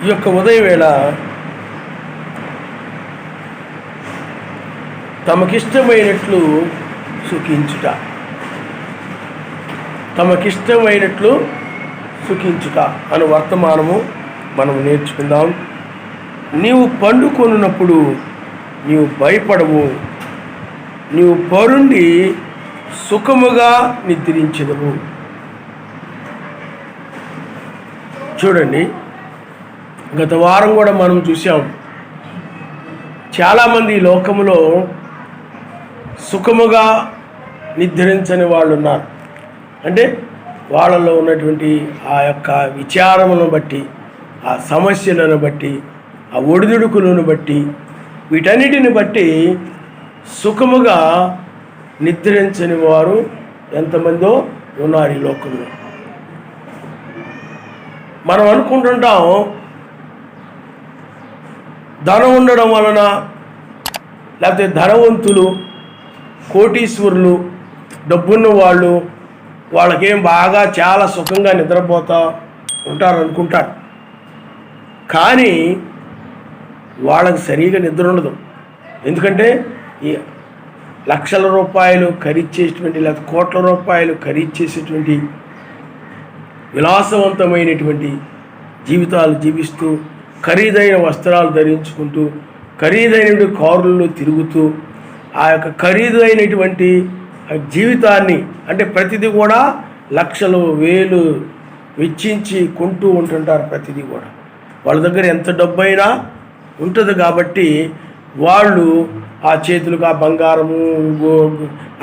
ఈ యొక్క ఉదయవేళ తమకిష్టమైనట్లు సుఖించుట, తమకిష్టమైనట్లు సుఖించుట అను వర్తమానము మనం నేర్చుకుందాం. నీవు పండుకొనున్నప్పుడు నీవు భయపడవు, నీవు పరుండి సుఖముగా నిద్రించెదవు. చూడండి, గత వారం కూడా మనం చూసాం, చాలామంది ఈ లోకములో సుఖముగా నిద్రించని వాళ్ళు ఉన్నారు. అంటే వాళ్ళలో ఉన్నటువంటి ఆ యొక్క విచారములను బట్టి, ఆ సమస్యలను బట్టి, ఆ ఒడిదుడుకులను బట్టి, వీటన్నిటిని బట్టి సుఖముగా నిద్రించని వారు ఎంతమందో ఉన్నారు ఈ లోకంలో. మనం అనుకుంటుంటాం ధనం ఉండడం వలన, లేకపోతే ధనవంతులు, కోటీశ్వరులు, డబ్బున్న వాళ్ళు, వాళ్ళకేం బాగా చాలా సుఖంగా నిద్రపోతూ ఉంటారు అనుకుంటారు. కానీ వాళ్ళకి సరిగా నిద్ర ఉండదు. ఎందుకంటే ఈ లక్షల రూపాయలు ఖరీచేటువంటి, లేకపోతే కోట్ల రూపాయలు ఖరీచేసేటువంటి విలాసవంతమైనటువంటి జీవితాలు జీవిస్తూ, ఖరీదైన వస్త్రాలు ధరించుకుంటూ, ఖరీదైన కారుల్లో తిరుగుతూ, ఆ యొక్క ఖరీదైనటువంటి జీవితాన్ని, అంటే ప్రతిదీ కూడా లక్షలు వేలు వెచ్చించి కొంటూ ఉంటుంటారు. ప్రతిదీ కూడా వాళ్ళ దగ్గర ఎంత డబ్బు అయినా ఉంటుంది. కాబట్టి వాళ్ళు ఆ చేతులకు ఆ బంగారము,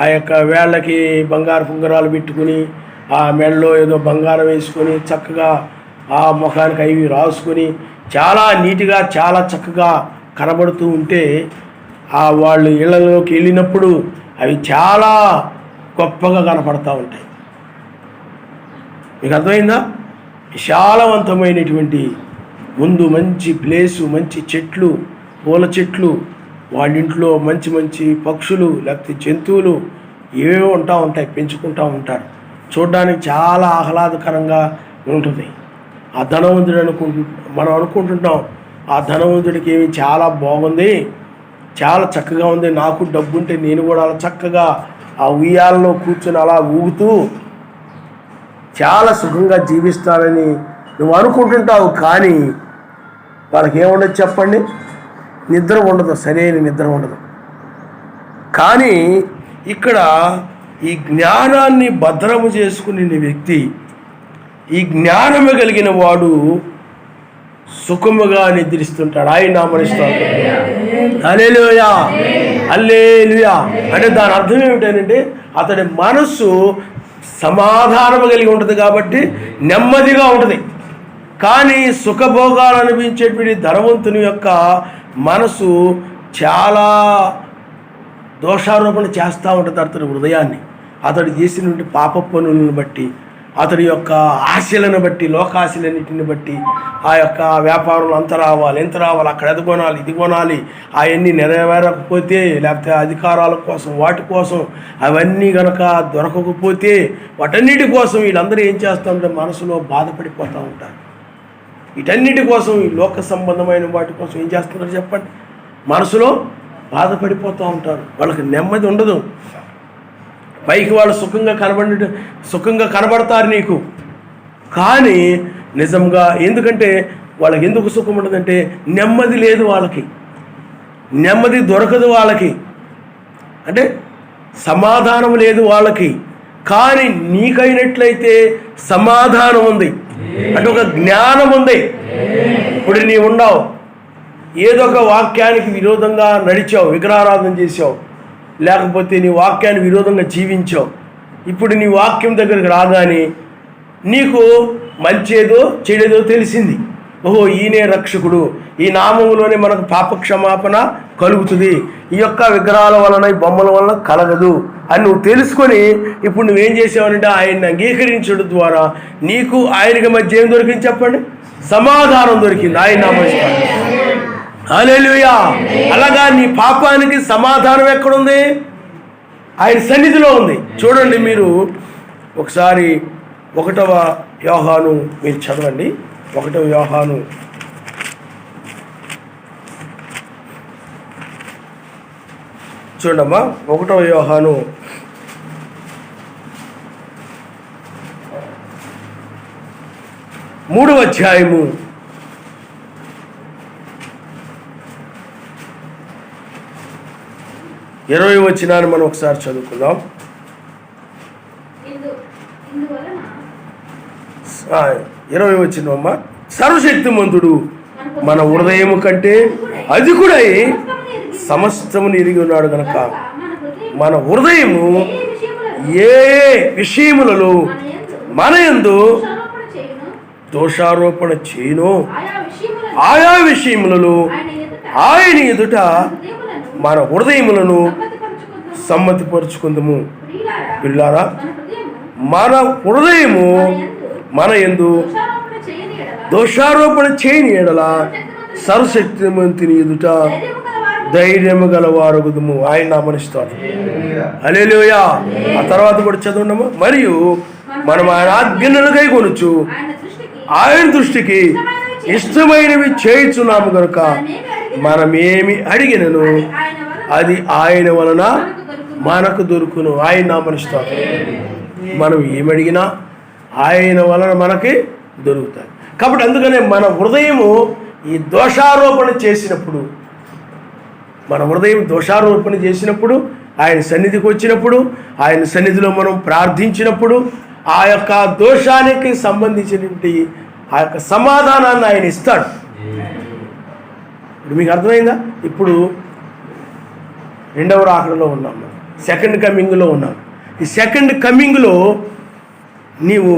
ఆ యొక్క వేళ్ళకి బంగారు ఉంగరాలు పెట్టుకుని, ఆ మెడలో ఏదో బంగారం వేసుకొని, చక్కగా ఆ ముఖానికి అవి రాసుకొని చాలా నీట్గా చాలా చక్కగా కనబడుతూ ఉంటే, ఆ వాళ్ళు ఇళ్లలోకి వెళ్ళినప్పుడు అవి చాలా గొప్పగా కనపడతా ఉంటాయి. మీకు అర్థమైందా? విశాలవంతమైనటువంటి ముందు మంచి ప్లేసు, మంచి చెట్లు, పూల చెట్లు, వాళ్ళ ఇంట్లో మంచి మంచి పక్షులు లేకపోతే జంతువులు ఏవేవో ఉంటాయి, పెంచుకుంటూ ఉంటారు. చూడడానికి చాలా ఆహ్లాదకరంగా ఉంటుంది. ఆ ధనవంతుడు మనం అనుకుంటుంటాం, ఆ ధనవంతుడికి ఏమి చాలా బాగుంది, చాలా చక్కగా ఉంది, నాకు డబ్బు ఉంటే నేను కూడా అలా చక్కగా ఆ ఉయ్యాలలో కూర్చొని అలా ఊగుతూ చాలా సుఖంగా జీవిస్తానని నువ్వు అనుకుంటుంటావు. కానీ వాళ్ళకి ఏముండదు చెప్పండి? నిద్ర ఉండదు, సరైన నిద్ర ఉండదు. కానీ ఇక్కడ ఈ జ్ఞానాన్ని భద్రము చేసుకునే వ్యక్తి, ఈ జ్ఞానము కలిగిన వాడు సుఖముగా నిద్రిస్తుంటాడు. ఆయన నామనిస్తాడు. హల్లెలూయా, హల్లెలూయా. అంటే దాని అర్థం ఏమిటంటే అతడి మనస్సు సమాధానము కలిగి ఉంటుంది, కాబట్టి నెమ్మదిగా ఉంటుంది. కానీ సుఖభోగాలు అనిపించేటువంటి ధనవంతుని యొక్క మనసు చాలా దోషారోపణ చేస్తూ ఉంటుంది అతడి హృదయాన్ని. అతడు చేసినటువంటి పాప పనులను బట్టి, అతడి యొక్క ఆశలను బట్టి, లోకాశలన్నిటిని బట్టి, ఆ యొక్క వ్యాపారంలో ఎంత రావాలి, అక్కడ అది కొనాలి, ఇది కొనాలి, అవన్నీ నెరవేరకపోతే, లేకపోతే అధికారాల కోసం, వాటి కోసం, అవన్నీ కనుక దొరకకపోతే, వాటన్నిటి కోసం వీళ్ళందరూ ఏం చేస్తారంటే మనసులో బాధపడిపోతూ ఉంటారు. వీటన్నిటి కోసం, ఈ లోక సంబంధమైన వాటి కోసం ఏం చేస్తున్నారు చెప్పండి? మనసులో బాధపడిపోతూ ఉంటారు. వాళ్ళకి నెమ్మది ఉండదు. పైకి వాళ్ళు సుఖంగా కనబడతారు నీకు, కానీ నిజంగా ఎందుకంటే వాళ్ళకి ఎందుకు సుఖం ఉండదంటే నెమ్మది లేదు వాళ్ళకి, నెమ్మది దొరకదు వాళ్ళకి, అంటే సమాధానం లేదు వాళ్ళకి. కానీ నీకైనట్లయితే సమాధానం ఉంది, అంటే ఒక జ్ఞానం ఉంది. ఇప్పుడు నీ ఉన్నావు, ఏదో ఒక వాక్యానికి విరోధంగా నడిచావు, విగ్రహారాధన చేసావు, లేకపోతే నీ వాక్యాన్ని విరోధంగా జీవించావు. ఇప్పుడు నీ వాక్యం దగ్గరికి రాగానే నీకు మంచేదో చెడేదో తెలిసింది. ఓహో, ఈయనే రక్షకుడు, ఈ నామములోనే మనకు పాపక్షమాపణ కలుగుతుంది, ఈ యొక్క విగ్రహాల వలన, ఈ బొమ్మల వలన కలగదు అని నువ్వు తెలుసుకొని ఇప్పుడు నువ్వేం చేసావనంటే ఆయన్ని అంగీకరించడం ద్వారా నీకు ఆయనకి మధ్య ఏం దొరికింది చెప్పండి? సమాధానం దొరికింది. ఆయన నామస్కారం. హల్లెలూయా. అలాగా నీ పాపానికి సమాధానం ఎక్కడుంది? ఆయన సన్నిధిలో ఉంది. చూడండి, మీరు ఒకసారి 1వ యోహాను మీరు చదవండి. 1వ యోహాను చూడమ్మా 1 యోహాను 3వ అధ్యాయము 20వ వచనాన్ని మనం ఒకసారి చదువుకుందాం. 20వ వచనమ్మా. సర్వశక్తిమంతుడు మన హృదయము కంటే అధికుడై సమస్తమును ఎరిగి ఉన్నాడు గనక మన హృదయము ఏ విషయములలో మన యందు దోషారోపణ చేయును ఆయా విషయములలో ఆయన ఎదుట మన హృదయములను సమ్మతిపరుచుకుందాము. పిల్లారా, మన హృదయము మన యందు దోషారోపణ చేయని ఎడల సర్వశక్తిమంతుని ఎదుట ధైర్యము గలవారుగుదుము. ఆయన నామనిస్తాడు. హల్లెలూయా. ఆ తర్వాత కూడా చదవండము. మరియు మనం ఆయన ఆజ్ఞలను కైకొనుచు ఆయన దృష్టికి ఇష్టమైనవి చేయుచున్నాము కనుక మనమేమి అడిగినను అది ఆయన వలన మనకు దొరుకును. ఆయన నామనిస్తాడు. మనం ఏమడిగినా ఆయన వలన మనకి దొరుకుతాయి. కాబట్టి అందుకనే మన హృదయము ఈ దోషారోపణ చేసినప్పుడు, మన హృదయం దోషారోపణ చేసినప్పుడు, ఆయన సన్నిధికి వచ్చినప్పుడు, ఆయన సన్నిధిలో మనం ప్రార్థించినప్పుడు ఆ యొక్క దోషానికి సంబంధించినటువంటి ఆ యొక్క సమాధానాన్ని ఆయన ఇస్తాడు. ఇప్పుడు మీకు అర్థమైందా? ఇప్పుడు 2వ రాకడలో ఉన్నాం, సెకండ్ కమింగ్లో ఉన్నాం. ఈ సెకండ్ కమింగ్లో నీవు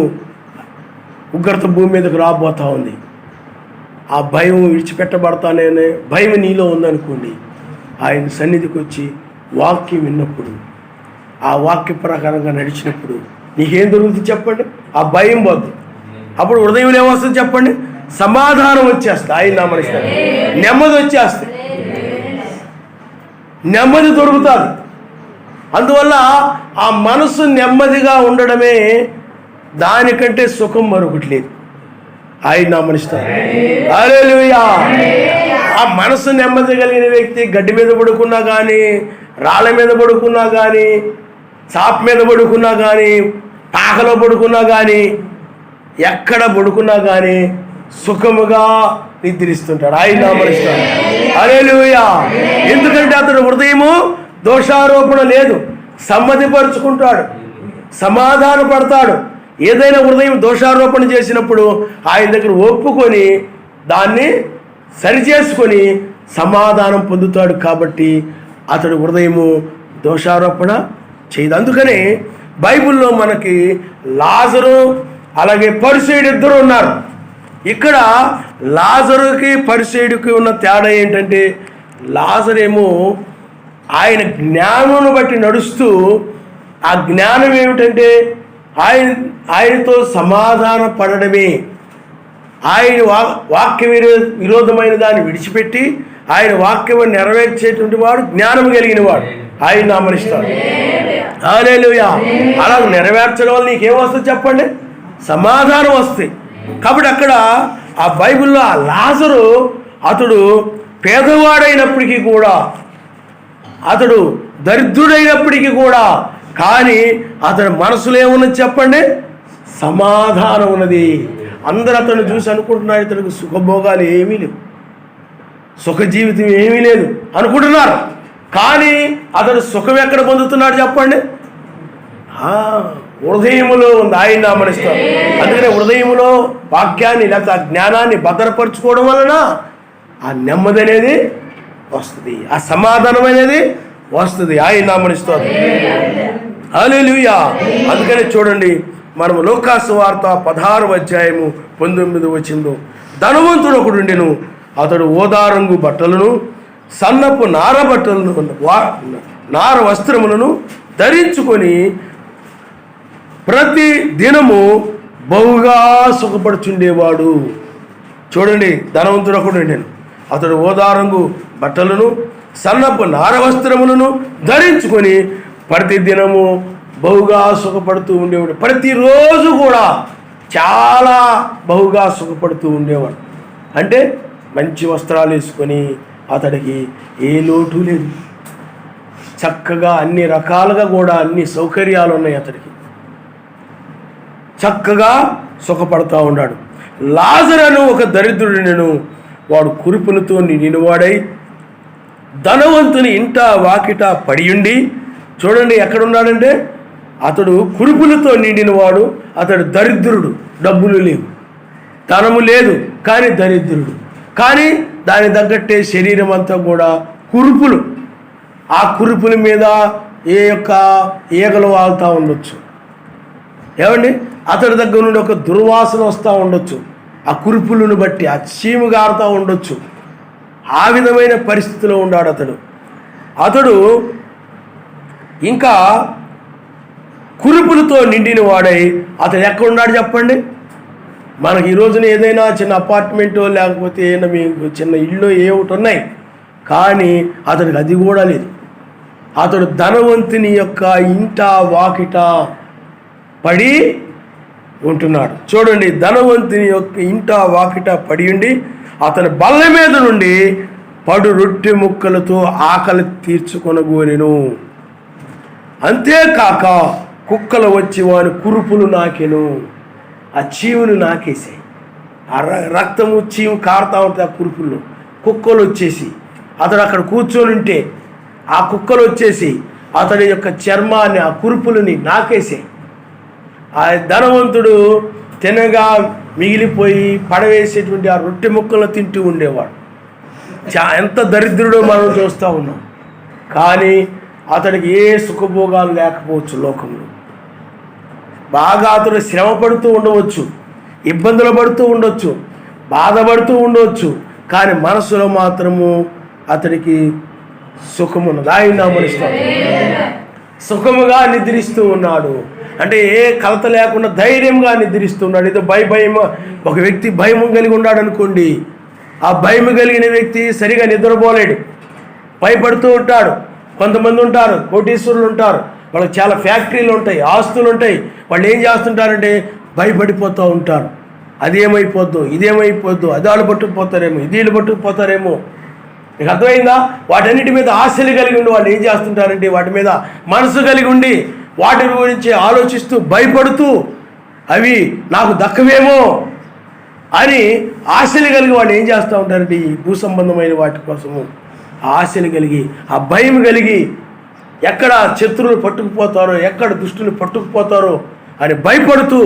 ఉగ్రత భూమి మీదకు రాబోతా ఉంది. ఆ భయం విడిచిపెట్టబడతానే భయం నీలో ఉందనుకోండి, ఆయన సన్నిధికి వచ్చి వాక్యం విన్నప్పుడు, ఆ వాక్య ప్రకారంగా నడిచినప్పుడు నీకేం దొరుకుతుంది చెప్పండి? ఆ భయం పోద్దు. అప్పుడు హృదయంలో ఏమొస్తుంది చెప్పండి? సమాధానం వచ్చేస్తుంది. ఆయన నామనిస్తాడు. నెమ్మది వచ్చేస్తుంది, నెమ్మది దొరుకుతుంది. అందువల్ల ఆ మనసు నెమ్మదిగా ఉండడమే దానికంటే సుఖం మరొకటి లేదు. ఆయన నామనిస్తాడు. హల్లెలూయా. ఆ మనసు నెమ్మది కలిగిన వ్యక్తి గడ్డి మీద పడుకున్నా కానీ, రాళ్ళ మీద పడుకున్నా కానీ, చాప్ మీద పడుకున్నా కానీ, పాకలో పడుకున్నా కానీ, ఎక్కడ పడుకున్నా కానీ సుఖముగా నిద్రిస్తుంటాడు. ఆయన నామనిస్తాడు. హల్లెలూయా. ఎందుకంటే అతడు హృదయము దోషారోపణ లేదు, సమ్మతిపరుచుకుంటాడు, సమాధాన పడతాడు. ఏదైనా హృదయం దోషారోపణ చేసినప్పుడు ఆయన దగ్గర ఒప్పుకొని దాన్ని సరిచేసుకొని సమాధానం పొందుతాడు. కాబట్టి అతడు హృదయము దోషారోపణ చేయదు. అందుకనే బైబిల్లో మనకి లాజరు అలాగే పరిసయ్యుడు ఇద్దరు ఉన్నారు. ఇక్కడ లాజరుకి పరిసయ్యుడికి ఉన్న తేడా ఏంటంటే, లాజరేమో ఆయన జ్ఞానమును బట్టి నడుస్తూ, ఆ జ్ఞానం ఏమిటంటే ఆయనతో సమాధాన పడడమే. ఆయన వాక్య విరోధమైన దాన్ని విడిచిపెట్టి ఆయన వాక్యం నెరవేర్చేటువంటి వాడు జ్ఞానం కలిగిన వాడు. ఆయన నామనిస్తాడు. హల్లెలూయా. అలా నెరవేర్చడం వల్ల నీకేమొస్తుంది చెప్పండి? సమాధానం వస్తుంది. కాబట్టి అక్కడ ఆ బైబిల్లో ఆ లాజరు అతడు పేదవాడైనప్పటికీ కూడా, అతడు దరిద్రుడైనప్పటికీ కూడా, కానీ అతని మనసులో ఏమున్నది చెప్పండి? సమాధానం ఉన్నది. అందరూ అతను చూసి అనుకుంటున్నారు ఇతనికి సుఖభోగాలు ఏమీ లేవు, సుఖ జీవితం ఏమీ లేదు అనుకుంటున్నారు. కానీ అతడు సుఖం ఎక్కడ పొందుతున్నాడు చెప్పండి? హృదయములో ఉంది. ఆయన నామనిస్తాడు. అందుకనే హృదయములో వాక్యాన్ని లేకపోతే ఆ జ్ఞానాన్ని భద్రపరచుకోవడం వలన ఆ నెమ్మది అనేది వస్తుంది, ఆ సమాధానం అనేది వస్తుంది. ఆయన నామనిస్తాడు. హల్లెలూయా. అందుకనే చూడండి, మనము లూకాసు వార్త 16వ అధ్యాయము 19వ వచనంలో, ధనవంతుడు ఒకడుండెను. అతడు ఓదారంగు బట్టలను, సన్నపు నార బట్టలను, నార వస్త్రములను ధరించుకొని ప్రతి దినము బహుగా సుఖపడుచుండేవాడు. చూడండి, ధనవంతుడు ఒకడుండెను. అతడు ఓదారంగు బట్టలను, సన్నపు నార వస్త్రములను ధరించుకొని ప్రతి దినము బహుగా సుఖపడుతూ ఉండేవాడు. ప్రతిరోజు కూడా చాలా బహుగా సుఖపడుతూ ఉండేవాడు. అంటే మంచి వస్త్రాలు వేసుకొని అతడికి ఏ లోటు లేదు. చక్కగా అన్ని రకాలుగా కూడా అన్ని సౌకర్యాలు ఉన్నాయి అతడికి, చక్కగా సుఖపడతా ఉన్నాడు. లాజరు ఒక దరిద్రుడినను, వాడు కురుపులతో నిండినవాడై ధనవంతుని ఇంట వాకిట పడియుండి. చూడండి ఎక్కడున్నాడంటే అతడు కురుపులతో నిండినవాడు, అతడు దరిద్రుడు, డబ్బులు లేవు, ధనము లేదు, కానీ దరిద్రుడు. కానీ దాని తగ్గట్టే శరీరం అంతా కూడా కురుపులు, ఆ కురుపుల మీద ఏ యొక్క ఈగలు వాళ్తూ ఉండొచ్చు. ఏమండి, అతడి దగ్గర నుండి ఒక దుర్వాసన వస్తూ ఉండొచ్చు, ఆ కురుపులను బట్టి ఆ చీము గారుతూ ఉండొచ్చు. ఆ విధమైన పరిస్థితిలో ఉన్నాడు అతడు ఇంకా కురుపులతో నిండిన వాడై అతడు ఎక్కడున్నాడు చెప్పండి. మనకి ఈ రోజున ఏదైనా చిన్న అపార్ట్మెంటో లేకపోతే ఏదైనా మీకు చిన్న ఇల్లు ఏ ఒకటి ఉన్నాయి, కానీ అతడికి అది కూడా లేదు. అతడు ధనవంతుని యొక్క ఇంట వాకిట పడి ఉంటున్నాడు. చూడండి, ధనవంతుని యొక్క ఇంట వాకిట పడి ఉండి అతని బల్ల మీద నుండి పడు రొట్టె ముక్కలతో ఆకలి తీర్చుకొనగోరెను. అంతేకాక కుక్కలు వచ్చి వాని కురుపులు నాకెను, ఆ చీవులు నాకేసాయి. ఆ రక్తము చీము కారుతూ ఉంటుంది ఆ కురుపుల్లో. కుక్కలు వచ్చేసి అతడు అక్కడ కూర్చొని ఉంటే ఆ కుక్కలు వచ్చేసి అతడి యొక్క చర్మాన్ని, ఆ కురుపులని నాకేసాయి. ఆ ధనవంతుడు తినగా మిగిలిపోయి పడవేసేటువంటి ఆ రొట్టె ముక్కలను తింటూ ఉండేవాడు. ఎంత దరిద్రుడో మనం చూస్తూ ఉన్నాం. కానీ అతడికి ఏ సుఖభోగాలు లేకపోవచ్చు లోకంలో. బాగా అతడు శ్రమ పడుతూ ఉండవచ్చు, ఇబ్బందులు పడుతూ ఉండొచ్చు, బాధపడుతూ ఉండవచ్చు, కానీ మనసులో మాత్రము అతడికి సుఖమున్నది. ఆయన నామమున సుఖముగా నిద్రిస్తూ ఉన్నాడు. అంటే ఏ కలత లేకుండా ధైర్యంగా నిద్రిస్తున్నాడు. ఏదో భయం, ఒక వ్యక్తి భయం కలిగి ఉన్నాడు అనుకోండి, ఆ భయం కలిగిన వ్యక్తి సరిగా నిద్రపోలేడు, భయపడుతూ ఉంటాడు. కొంతమంది ఉంటారు, కోటీశ్వరులు ఉంటారు, వాళ్ళకి చాలా ఫ్యాక్టరీలు ఉంటాయి, ఆస్తులు ఉంటాయి. వాళ్ళు ఏం చేస్తుంటారంటే భయపడిపోతూ ఉంటారు. అదేమైపోద్దు, ఇదేమైపోద్దు, అది వాళ్ళు పట్టుకుపోతారేమో, ఇది వీళ్ళు పట్టుకుపోతారేమో. మీకు అర్థమైందా? వాటన్నిటి మీద ఆశలు కలిగి ఉండి వాళ్ళు ఏం చేస్తుంటారంటే వాటి మీద మనసు కలిగి ఉండి వాటి గురించి ఆలోచిస్తూ భయపడుతూ అవి నాకు దక్కవేమో అని ఆశలు కలిగి వాళ్ళు ఏం చేస్తూ ఉంటారంటే ఈ భూ సంబంధమైన వాటి కోసము ఆశలు కలిగి, ఆ భయం కలిగి, ఎక్కడ శత్రువులు పట్టుకుపోతారో, ఎక్కడ దుష్టులు పట్టుకుపోతారో అని భయపడుతూ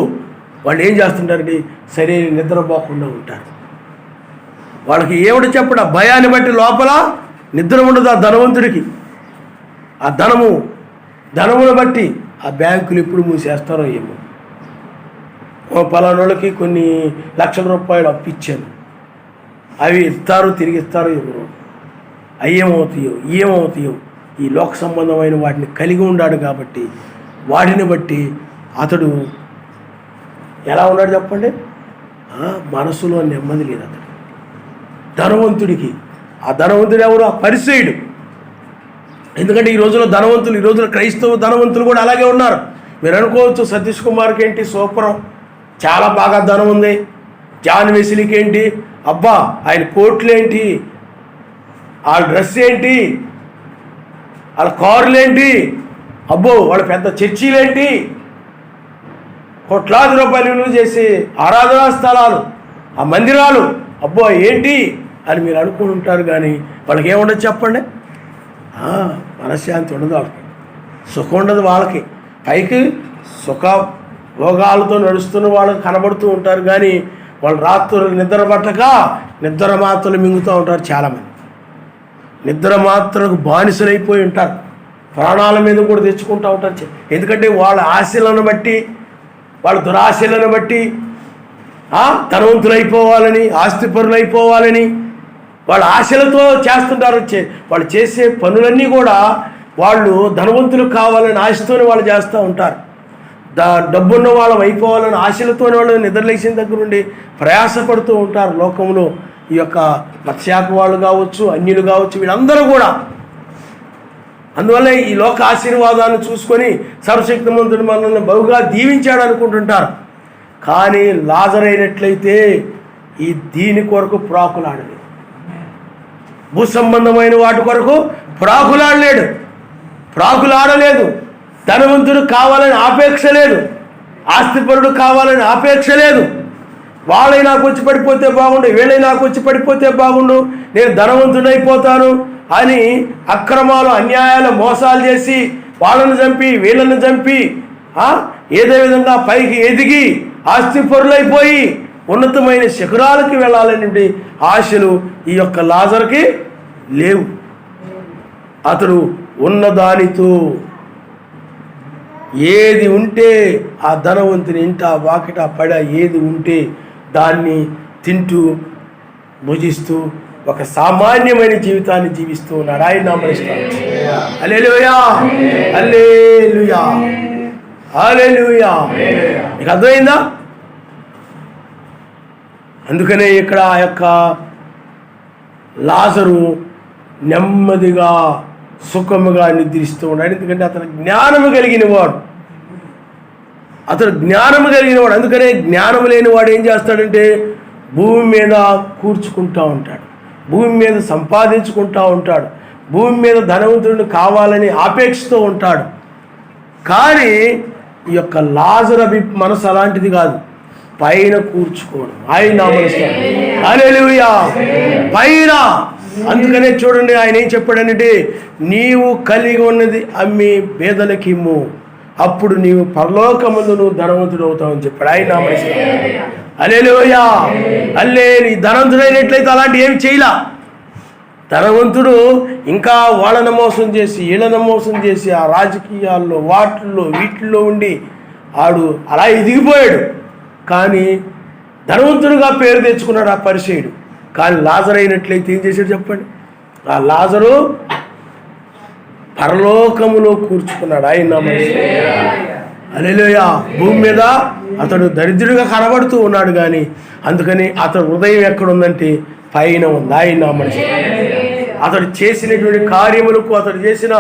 వాళ్ళు ఏం చేస్తుంటారంటే సరైన నిద్రపోకుండా ఉంటారు. వాళ్ళకి ఏమిటి చెప్పడు, ఆ భయాన్ని బట్టి లోపల నిద్ర ఉండదు ఆ ధనవంతుడికి. ఆ ధనమును బట్టి ఆ బ్యాంకులు ఎప్పుడు మూసేస్తారో ఏమో. పలానోళ్ళకి కొన్ని లక్షల రూపాయలు అప్పిచ్చాను, అవి ఇస్తారు, తిరిగి ఇస్తారో ఎవరు, ఏమవుతాయో ఈ లోక సంబంధమైన వాటిని కలిగి ఉన్నాడు కాబట్టి వాటిని బట్టి అతడు ఎలా ఉన్నాడు చెప్పండి, మనసులో నెమ్మది లేదు అతడు ధనవంతుడికి. ఆ ధనవంతుడు ఎవరు? ఆ పరిసయ్యుడు. ఎందుకంటే ఈ రోజులో ధనవంతులు, ఈ రోజులో క్రైస్తవ ధనవంతులు కూడా అలాగే ఉన్నారు. మీరు అనుకోవచ్చు సతీష్ కుమార్కి ఏంటి సూపరం, చాలా బాగా ధనం ఉంది. జాన్ వెస్లీకి ఏంటి, అబ్బా ఆయన కోట్లు ఏంటి, వాళ్ళ డ్రెస్ ఏంటి, వాళ్ళ కారులు ఏంటి, అబ్బో వాళ్ళ పెద్ద చర్చీలేంటి, కోట్లాది రూపాయలు విలువ చేసి ఆరాధనా స్థలాలు, ఆ మందిరాలు, అబ్బో ఏంటి అని మీరు అనుకుంటుంటారు. కానీ వాళ్ళకి ఏముండదు చెప్పండి, మనశ్శాంతి ఉండదు, వాళ్ళకి సుఖం ఉండదు. వాళ్ళకి పైకి సుఖ భోగాలతో నడుస్తున్న వాళ్ళకి కనబడుతూ ఉంటారు, కానీ వాళ్ళు రాత్రులు నిద్ర పట్టక నిద్ర మాత్రలు మింగుతూ ఉంటారు. చాలామంది నిద్ర మాత్రకు బానిసలైపోయి ఉంటారు, ప్రాణాల మీద కూడా తెచ్చుకుంటూ ఉంటారు. ఎందుకంటే వాళ్ళ ఆశలను బట్టి, వాళ్ళ దురాశలను బట్టి ధనవంతులు అయిపోవాలని, ఆస్తిపరులు అయిపోవాలని వాళ్ళ ఆశలతో చేస్తుంటారు. వాళ్ళు చేసే పనులన్నీ కూడా వాళ్ళు ధనవంతులు కావాలని ఆశతోనే వాళ్ళు చేస్తూ ఉంటారు. డబ్బున్న వాళ్ళం అయిపోవాలని ఆశలతోనే వాళ్ళు నిద్రలేసిన దగ్గర నుండి ప్రయాసపడుతూ ఉంటారు లోకంలో. ఈ యొక్క మత్స్యాక వాళ్ళు కావచ్చు, అన్యులు కావచ్చు, వీళ్ళందరూ కూడా. అందువల్ల ఈ లోక ఆశీర్వాదాన్ని చూసుకొని సర్వశక్తిమంతుడు మనల్ని బహుగా దీవించాడు అనుకుంటుంటారు. కానీ లాజరు అయినట్లయితే ఈ దీని కొరకు ప్రాకులాడలేదు, భూ సంబంధమైన వాటి కొరకు ప్రాకులాడలేడు. ప్రాకులాడలేదు. ధనవంతుడు కావాలని ఆపేక్ష లేదు, ఆస్తిపరుడు కావాలని ఆపేక్ష లేదు. వాళ్ళై నాకు వచ్చి పడిపోతే బాగుండు, వీళ్ళై నాకు వచ్చి పడిపోతే బాగుండు, నేను ధనవంతుడైపోతాను అని అక్రమాలు, అన్యాయాలు, మోసాలు చేసి వాళ్ళను చంపి వీళ్ళని చంపి ఏదే విధంగా పైకి ఎదిగి ఆస్తిపరులైపోయి ఉన్నతమైన శిఖరాలకి వెళ్ళాలనే ఆశలు ఈ యొక్క లాజరుకి లేవు. అతడు ఉన్నదానితో ఏది ఉంటే ఆ ధనవంతుని ఇంట వాకిట పడ ఏది ఉంటే దాన్ని తింటూ భుజిస్తూ ఒక సామాన్యమైన జీవితాన్ని జీవిస్తూ ఉన్నాడు. ఆయన నామనిస్తాడు. హల్లెలూయా, హల్లెలూయా, హల్లెలూయా. మీకు అర్థమైందా? అందుకనే ఇక్కడ ఆ యొక్క లాజరు నెమ్మదిగా సుఖముగా నిద్రిస్తూ ఉన్నాడు. ఎందుకంటే అతను జ్ఞానము కలిగిన వాడు. అందుకనే జ్ఞానం లేని వాడు ఏం చేస్తాడంటే భూమి మీద కూర్చుకుంటూ ఉంటాడు, భూమి మీద సంపాదించుకుంటూ ఉంటాడు, భూమి మీద ధనవంతుడిని కావాలని ఆపేక్షిస్తూ ఉంటాడు. కానీ ఈ యొక్క లాజరు మనసు అలాంటిది కాదు. పైన కూర్చుకోవడం, ఆయన నామనిస్తాడు. హల్లెలూయా, పైన. అందుకనే చూడండి ఆయన ఏం చెప్పాడనంటే, నీవు కలిగి ఉన్నది అమ్మి పేదలకి ఇమ్ము, అప్పుడు నీవు పరలోకమందు నువ్వు ధనవంతుడు అవుతావు అని చెప్పాడు. ఆయన నామనిస్తాడు. హల్లెలూయా, హల్లెలూయా. ధనవంతుడైనట్లయితే అలాంటి ఏం చేయలా. ధనవంతుడు ఇంకా వాళ్ళని మోసం చేసి వీళ్ళని మోసం చేసి ఆ రాజకీయాల్లో వాటిల్లో వీటిల్లో ఉండి ఆడు అలా ఎదిగిపోయాడు. కానీ ధనవంతుడుగా పేరు తెచ్చుకున్నాడు ఆ పరిసయుడు. కానీ లాజరు అయినట్లయితే ఏం చేశాడు చెప్పండి? ఆ లాజరు పరలోకములో కూర్చుకున్నాడు. ఆయన హల్లెలూయా. భూమి మీద అతడు దరిద్రుడిగా కనబడుతూ ఉన్నాడు, కానీ అందుకని అతడు హృదయం ఎక్కడుందంటే పైన ఉంది. ఆయన మనిషి అతడు చేసినటువంటి కార్యములకు, అతడు చేసిన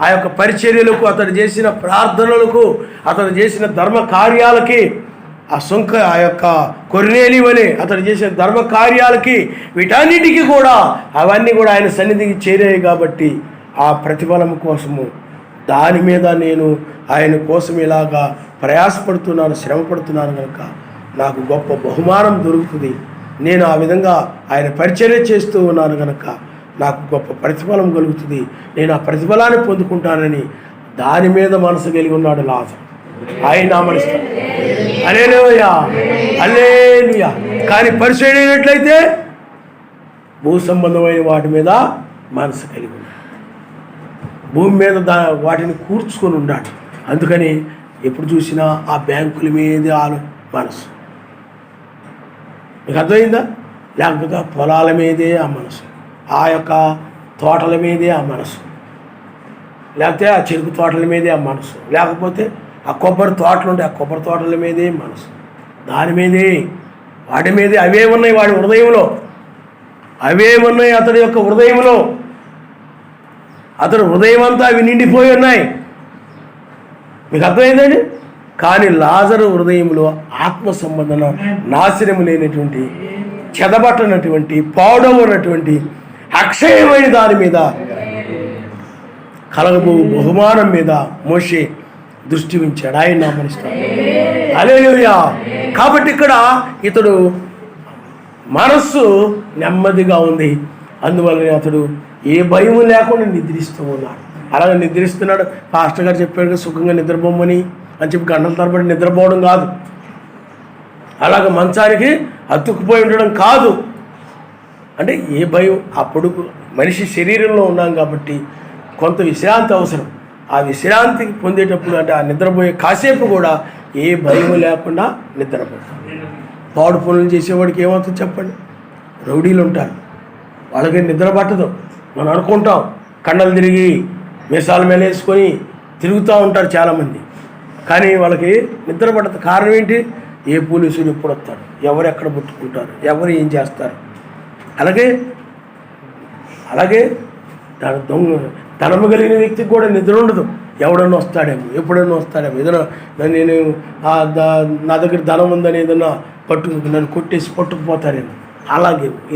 ఆ యొక్క పరిచర్యలకు, అతడు చేసిన ప్రార్థనలకు, అతడు చేసిన ధర్మ కార్యాలకి, ఆ యొక్క కొర్నేలి వలె అతడు చేసిన ధర్మ కార్యాలకి, వీటన్నిటికీ కూడా అవన్నీ కూడా ఆయన సన్నిధికి చేరాయి. కాబట్టి ఆ ప్రతిఫలం కోసము దాని మీద నేను ఆయన కోసం ఇలాగా ప్రయాసపడుతున్నాను, శ్రమపడుతున్నాను కనుక నాకు గొప్ప బహుమానం దొరుకుతుంది. నేను ఆ విధంగా ఆయన పరిచర్య చేస్తూ ఉన్నాను కనుక నాకు గొప్ప ప్రతిఫలం కలుగుతుంది, నేను ఆ ప్రతిఫలాన్ని పొందుకుంటానని దాని మీద మనసు కలిగి ఉన్నాడు లాజరు. ఆయన నామనిస్తాడు. హల్లెలూయా, హల్లెలూయా. కానీ పరిచయం అయినట్లయితే భూ సంబంధమైన వాటి మీద మనసు కలిగి ఉన్నాడు, భూమి మీద వాటిని కూర్చుకొని ఉన్నాడు. అందుకని ఎప్పుడు చూసినా ఆ బ్యాంకుల మీదే మనసు. మీకు అర్థమైందా? లేకపోతే పొలాల మీదే ఆ మనసు, ఆ యొక్క తోటల మీదే ఆ మనసు, లేకపోతే ఆ చెరుకు తోటల మీదే ఆ మనసు, లేకపోతే ఆ కొబ్బరి తోటలు ఉంటే ఆ కొబ్బరి తోటల మీదే మనసు, దాని మీదే, వాటి మీదే. అవే ఉన్నాయి వాడి హృదయంలో, అవే ఉన్నాయి అతడి యొక్క హృదయంలో. అతడు హృదయం అంతా అవి నిండిపోయి ఉన్నాయి. మీకు అర్థమైందండి? కానీ లాజరు హృదయంలో ఆత్మ సంబంధన నాశనము లేనటువంటి, చెదబట్టనటువంటి, పాడవనటువంటి, అక్షయమైన దాని మీద, కలగబో బహుమానం మీద మోషే దృష్టి ఉంచాడు. ఆయన నామనిస్తాడు. హల్లెలూయా. కాబట్టి ఇక్కడ ఇతడు మనస్సు నెమ్మదిగా ఉంది, అందువల్ల అతడు ఏ భయం లేకుండా నిద్రిస్తూ ఉన్నాడు. అలాగే నిద్రిస్తున్నాడు. పాస్టర్ గారు చెప్పాడు సుఖంగా నిద్రపోమని అని చెప్పి గంటల తరబడి నిద్రపోవడం కాదు, అలాగ మంచానికి అతుక్కుపోయి ఉండడం కాదు. అంటే ఏ భయం, అప్పుడు మనిషి శరీరంలో ఉన్నాం కాబట్టి కొంత విశ్రాంతి అవసరం. ఆ విశ్రాంతికి పొందేటప్పుడు అంటే ఆ నిద్రపోయే కాసేపు కూడా ఏ భయం లేకుండా నిద్రపోతాం. పాడు పనులు చేసేవాడికి ఏమవుతుంది చెప్పండి? రౌడీలు ఉంటారు, వాళ్ళకి నిద్ర పట్టదు. మనం అనుకుంటాం కండలు తిరిగి మీసాల మీద వేసుకొని తిరుగుతూ ఉంటారు చాలామంది, కానీ వాళ్ళకి నిద్ర పట్టదు. కారణం ఏంటి? ఏ పోలీసులు ఎప్పుడు వస్తారు, ఎవరు ఎక్కడ పుట్టుకుంటారు, ఎవరు ఏం చేస్తారు. అలాగే ధనము కలిగిన వ్యక్తికి కూడా నిద్ర ఉండదు. ఎవడన్నా వస్తాడేమో, ఎప్పుడన్నా వస్తాడేమో, ఏదైనా నేను నా దగ్గర ధనం ఉందని ఏదన్నా నన్ను కొట్టేసి పట్టుకుపోతారేమో,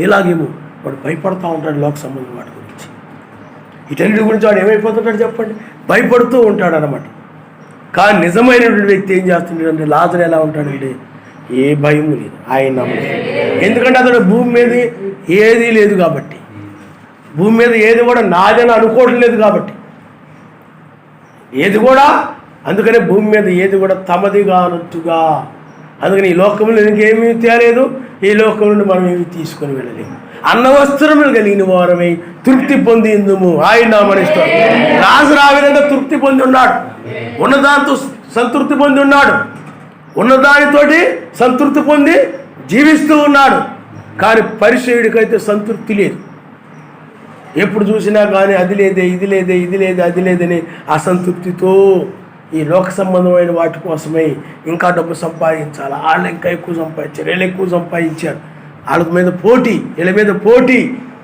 ఇలాగేమో వాడు భయపడుతూ ఉంటాడు లోక సంబంధం వాటి గురించి. వీటన్నిటి గురించి వాడు ఏమైపోతుంటాడు చెప్పండి? భయపడుతూ ఉంటాడు అన్నమాట. కానీ నిజమైనటువంటి వ్యక్తి ఏం చేస్తుంటాడంటే లాజరు ఎలా ఉంటాడంటే ఏ భయము లేదు, ఆయన నమ్మకం. ఎందుకంటే అతడు భూమి మీద ఏదీ లేదు కాబట్టి, భూమి మీద ఏది కూడా నాదని అనుకోవడం లేదు కాబట్టి, ఏది కూడా అందుకనే భూమి మీద ఏది కూడా తమదిగా అన్నట్టుగా. అందుకని ఈ లోకంలో ఇంకేమీ తేలేదు, ఈ లోకం నుండి మనం ఏమి తీసుకొని వెళ్ళలేము. అన్న వస్త్రములు కలిగిన వారమై తృప్తి పొందిందుము, ఆయన నామనిస్తాడు. లాజరు ఆ విధంగా తృప్తి పొంది ఉన్నాడు, ఉన్నదాంతో సంతృప్తి పొంది ఉన్నాడు, ఉన్నదానితోటి సంతృప్తి పొంది జీవిస్తూ ఉన్నాడు. కానీ పరిసయ్యుడికైతే సంతృప్తి లేదు. ఎప్పుడు చూసినా కానీ అది లేదే, ఇది లేదే, ఇది లేదే, అది లేదని అసంతృప్తితో ఈ లోక సంబంధమైన వాటి కోసమే ఇంకా డబ్బు సంపాదించాలి, వాళ్ళు ఇంకా ఎక్కువ సంపాదించారు, వీళ్ళు ఎక్కువ సంపాదించారు, వాళ్ళ మీద పోటీ, వీళ్ళ మీద పోటీ.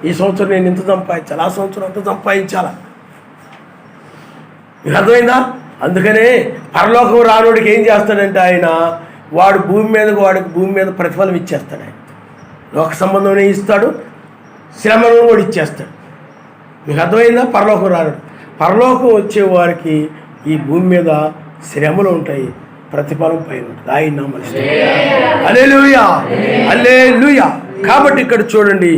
ఈ సంవత్సరం నేను ఇంత సంపాదించాలి, ఆ సంవత్సరం అంత సంపాదించాలా. మీకు అర్థమైందా? అందుకనే పరలోకం రానోడికి ఏం చేస్తాడంటే ఆయన వాడికి భూమి మీద ప్రతిఫలం ఇచ్చేస్తాడు. ఆయన లోక సంబంధం ఇస్తాడు, శ్రమను కూడా ఇచ్చేస్తాడు. మీకు అర్థమైందా? పరలోకం రానోడు. పరలోకం వచ్చే వారికి ఈ భూమి మీద శ్రమలు ఉంటాయి, ప్రతిఫలం పైన ఉంటుంది. ఆయన నామములో హల్లెలూయా, హల్లెలూయా. కాబట్టి ఇక్కడ చూడండి,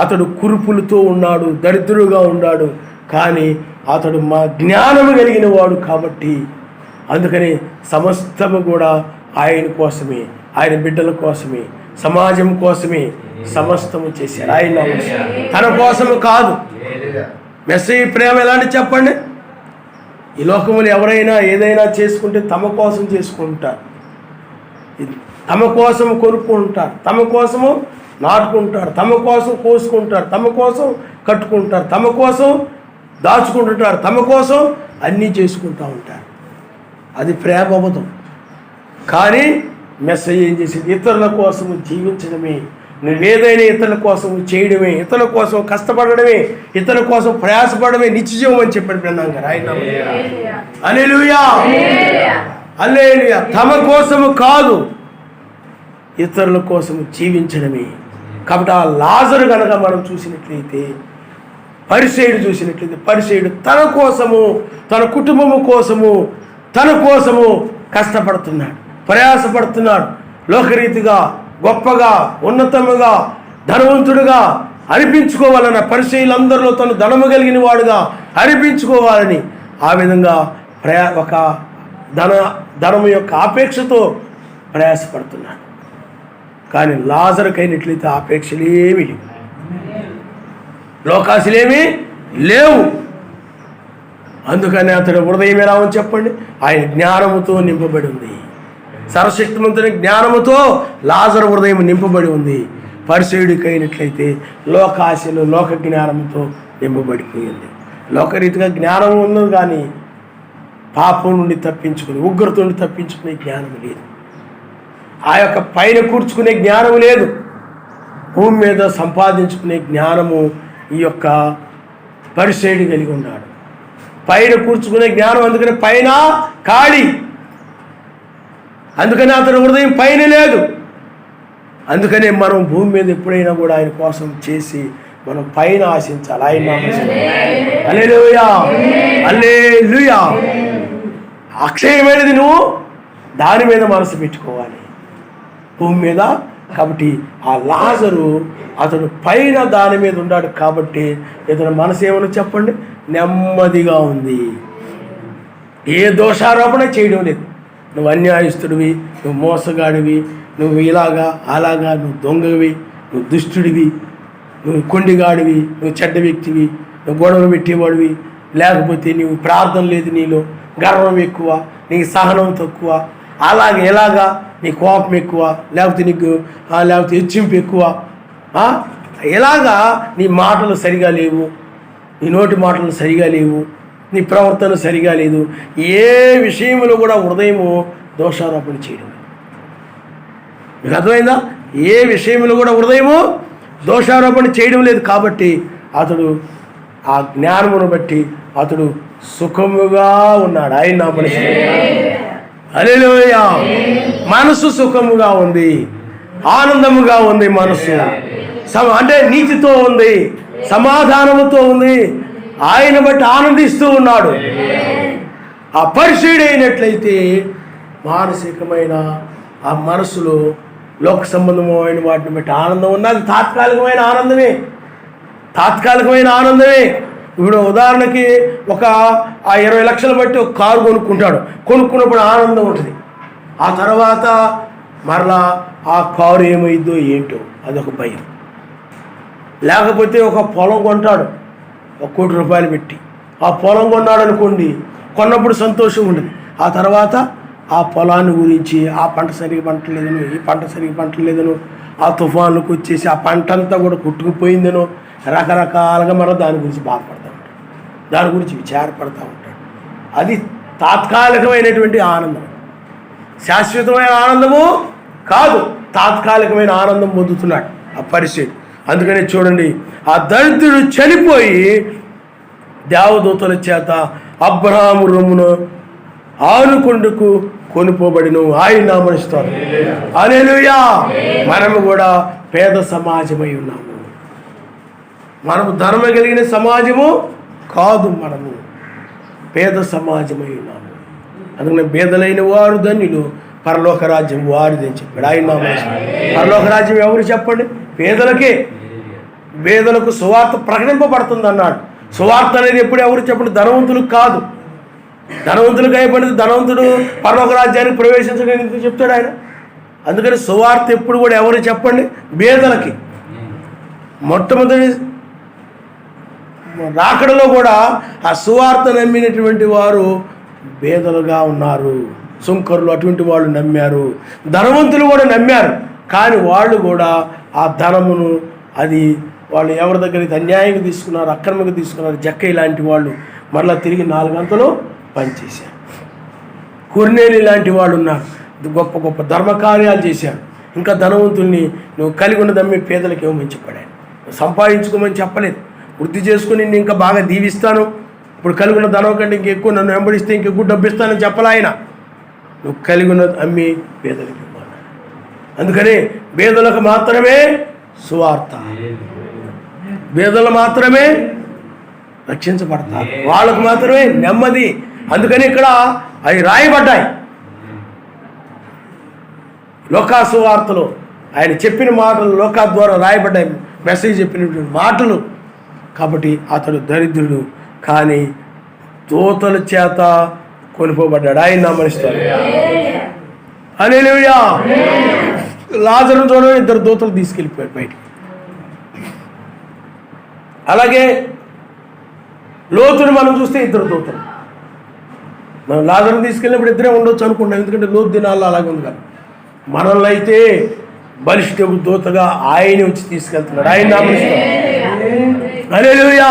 అతడు కురుపులతో ఉన్నాడు, దరిద్రుడుగా ఉన్నాడు, కానీ అతడు మా జ్ఞానము కలిగిన వాడు కాబట్టి అందుకని సమస్తము కూడా ఆయన కోసమే, ఆయన బిడ్డల కోసమే, సమాజం కోసమే సమస్తము చేశాడు. ఆయన తన కోసము కాదు. మెస్సయ్య ప్రేమ ఎలాంటి చెప్పండి? ఈ లోకములు ఎవరైనా ఏదైనా చేసుకుంటే తమ కోసం చేసుకుంటారు, తమ కోసం కొనుక్కుంటారు, తమ కోసము నాటుకుంటారు, తమ కోసం కోసుకుంటారు, తమ కోసం కట్టుకుంటారు, తమ కోసం దాచుకుంటుంటారు, తమ కోసం అన్నీ చేసుకుంటూ ఉంటారు. అది ప్రేమ అబద్ధం. కానీ మెస్సయ్య ఏం చేసేది? ఇతరుల కోసం జీవించడమే, నువ్వేదైనా ఇతరుల కోసం చేయడమే, ఇతరుల కోసం కష్టపడడమే, ఇతరుల కోసం ప్రయాసపడమే నిత్యజీవం అని చెప్పాడు బ్రహ్మం గారు. ఆయన హల్లెలూయా, హల్లెలూయా. తమ కోసము కాదు, ఇతరుల కోసం జీవించడమే. కాబట్టి ఆ లాజరు కనుక మనం చూసినట్లయితే, పరిసయ్యుడు తన కోసము, తన కుటుంబము కోసము, తన కోసము కష్టపడుతున్నాడు, ప్రయాసపడుతున్నాడు. లోకరీతిగా గొప్పగా, ఉన్నతముగా, ధనవంతుడుగా అనిపించుకోవాలన్న, పరిసయ్యులందరిలో తను ధనము కలిగిన వాడుగా అనిపించుకోవాలని ఆ విధంగా ఒక ధనము యొక్క ఆపేక్షతో ప్రయాసపడుతున్నాడు. కానీ లాజరుకైనట్లయితే ఆపేక్షలు ఏమీ లేవు, లోకాశలేమీ లేవు. అందుకని అతడు హృదయం ఎలా ఉంది చెప్పండి? ఆయన జ్ఞానముతో నింపబడి ఉంది. సర్వశక్తిమంతుని జ్ఞానముతో లాజరు హృదయం నింపబడి ఉంది. పరిసయ్యుడికైనట్లయితే లోకాశలు, లోక జ్ఞానముతో నింపబడిపోయింది. లోకరీతిగా జ్ఞానం ఉన్నది కానీ పాపం నుండి తప్పించుకుని, ఉగ్రత నుండి తప్పించుకునే జ్ఞానం లేదు. ఆ యొక్క పైన కూర్చుకునే జ్ఞానం లేదు. భూమి మీద సంపాదించుకునే జ్ఞానము ఈ యొక్క పరిసయ్యుడు కలిగి ఉన్నాడు. పైన కూర్చుకునే జ్ఞానం, అందుకని పైన ఖాళీ, అందుకని అతని హృదయం పైన లేదు. అందుకనే మనం భూమి మీద ఎప్పుడైనా కూడా ఆయన కోసం చేసి మనం పైన ఆశించాలి. ఆయన హల్లెలూయా, హల్లెలూయా. అక్షయమైనది నువ్వు దాని మీద మనసు పెట్టుకోవాలి, భూమి మీద. కాబట్టి ఆ లాజరు అతడు పైన దాని మీద ఉన్నాడు కాబట్టి ఇతని మనసు ఏమని చెప్పండి? నెమ్మదిగా ఉంది. ఏ దోషారోపణ చేయడం లేదు. నువ్వు అన్యాయస్తుడివి, నువ్వు మోసగాడివి, నువ్వు ఇలాగా అలాగా, నువ్వు దొంగవి, నువ్వు దుష్టుడివి, నువ్వు కొండిగాడివి, నువ్వు చెడ్డ వ్యక్తివి, నువ్వు గొడవలు పెట్టేవాడివి, లేకపోతే నీవు ప్రార్థన లేదు, నీలో గర్వం ఎక్కువ, నీకు సహనం తక్కువ, అలాగే ఎలాగా నీ కోపం ఎక్కువ, లేకపోతే హెచ్చింపు ఎక్కువ, ఎలాగా నీ మాటలు సరిగా లేవు, నీ నోటి మాటలు సరిగా లేవు, నీ ప్రవర్తన సరిగా లేదు. ఏ విషయంలో కూడా హృదయము దోషారోపణ చేయడం. మీకు అర్థమైందా? ఏ విషయంలో కూడా హృదయము దోషారోపణ చేయడం లేదు. కాబట్టి అతడు ఆ జ్ఞానమును బట్టి అతడు సుఖముగా ఉన్నాడు. ఆయన నామములో హల్లెలూయా. మనసు సుఖముగా ఉంది, ఆనందముగా ఉంది. మనసు అంటే నీతితో ఉంది, సమాధానముతో ఉంది, ఆయన బట్టి ఆనందిస్తూ ఉన్నాడు. ఆ పరిశుద్ధుడైనట్లయితే మానసికమైన ఆ మనసులో లోక సంబంధమైన వాటిని బట్టి ఆనందం ఉన్నది. తాత్కాలికమైన ఆనందమే. ఇప్పుడు ఉదాహరణకి ఒక 20 లక్షలు బట్టి ఒక కారు కొనుక్కున్నప్పుడు ఆనందం ఉంటుంది. ఆ తర్వాత మరలా ఆ కారు ఏమైందో ఏంటో అదొక భయం. లేకపోతే ఒక పొలం కొంటాడు, 1 కోటి రూపాయలు పెట్టి ఆ పొలం కొన్నాడు అనుకోండి, కొన్నప్పుడు సంతోషం ఉండదు. ఆ తర్వాత ఆ పొలాన్ని గురించి ఆ పంట సరిగ్గా పంటలేదను, ఈ పంట సరిగ్గా పంటలేదను, ఆ తుఫాన్లకు వచ్చేసి ఆ పంట అంతా కూడా కొట్టుకుపోయిందనో రకరకాలుగా మనం దాని గురించి బాధపడతా ఉంటాడు, దాని గురించి విచారపడతా ఉంటాడు. అది తాత్కాలికమైనటువంటి ఆనందం, శాశ్వతమైన ఆనందము కాదు. తాత్కాలికమైన ఆనందం పొందుతున్నాడు ఆ పరిస్థితి. అందుకనే చూడండి, ఆ దరిద్రుడు చనిపోయి దేవదూతల చేత అబ్రహాము రొమ్మును ఆనుకొండకు కొనుపోబడిను. ఆయన నామమున స్తోత్రం. హల్లెలూయా. మనము కూడా పేద సమాజమై ఉన్నాము. మనము ధర్మ కలిగిన సమాజము కాదు, మనము పేద సమాజమై ఉన్నాము. అందుకని పేదలైన వారు ధన్యులు, పరలోక రాజ్యం వారిదని చెప్పాడు. ఆయన నామమున పరలోక రాజ్యం ఎవరు చెప్పండి? పేదలకే. పేదలకు సువార్త ప్రకటింపబడుతుంది అన్నాడు. సువార్త అనేది ఎప్పుడు ఎవరు చెప్పండి? ధనవంతులకు కాదు. ధనవంతులకు అయిపోయింది. ధనవంతుడు పరలోక రాజ్యానికి ప్రవేశించడానికి చెప్తాడు ఆయన. అందుకని సువార్త ఎప్పుడు కూడా ఎవరు చెప్పండి? పేదలకి. మొట్టమొదటి రాకడలో కూడా ఆ సువార్త నమ్మినటువంటి వారు పేదలుగా ఉన్నారు. సుంకరులు అటువంటి వాళ్ళు నమ్మారు, ధనవంతులు కూడా నమ్మారు. కానీ వాళ్ళు కూడా ఆ ధనమును అది వాళ్ళు ఎవరి దగ్గరికి అన్యాయంగా తీసుకున్నారు, అక్రమంగా తీసుకున్నారు. జక్కయ్య లాంటి వాళ్ళు మరలా తిరిగి 4 గంటలు పనిచేశారు. కొర్నేలి లాంటి వాళ్ళు ఉన్నారు, గొప్ప గొప్ప ధర్మకార్యాలు చేశారు. ఇంకా ధనవంతుల్ని నువ్వు కలిగి ఉన్నదమ్మి పేదలకు ఇవ్వమని చెప్పాడు. సంపాదించుకోమని చెప్పలేదు. వృద్ధి చేసుకుని నేను ఇంకా బాగా దీవిస్తాను, ఇప్పుడు కలిగి ఉన్న ధనం కంటే ఇంకెక్కువ నన్ను వెంబడిస్తే ఇంకెక్కువ డబ్బు ఇస్తానని చెప్పాలి ఆయన. నువ్వు కలిగి ఉన్నది అమ్మి పేదలకు ఇవ్వాలి. అందుకని పేదలకు మాత్రమే సువార్త, పేదలు మాత్రమే రక్షించబడతారు, వాళ్ళకు మాత్రమే నెమ్మది. అందుకని ఇక్కడ అవి రాయబడ్డాయి లోకా సువార్తలో. ఆయన చెప్పిన మాటలు లోకా ద్వారా రాయబడ్డాయి, మెసేజ్ చెప్పినటువంటి మాటలు. కాబట్టి అతడు దరిద్రుడు కానీ దూతల చేత కొనుకోబడ్డాడు. ఆయన నామనిస్తాడు. హల్లెలూయా. లాజరును చూడని 2 దూతలు తీసుకెళ్ళిపోయాడు బయటికి. అలాగే లోతుని మనం చూస్తే 2 దూతలు. మనం లాజరును తీసుకెళ్ళినప్పుడు 2 ఉండొచ్చు అనుకుంటాం, ఎందుకంటే లోతు దినాల్లో అలాగే ఉంది కదా. మనల్ని అయితే బలిష్ఠకు దూతగా ఆయన వచ్చి తీసుకెళ్తున్నాడు. ఆయన నామనిస్తాడు. హల్లెలూయా,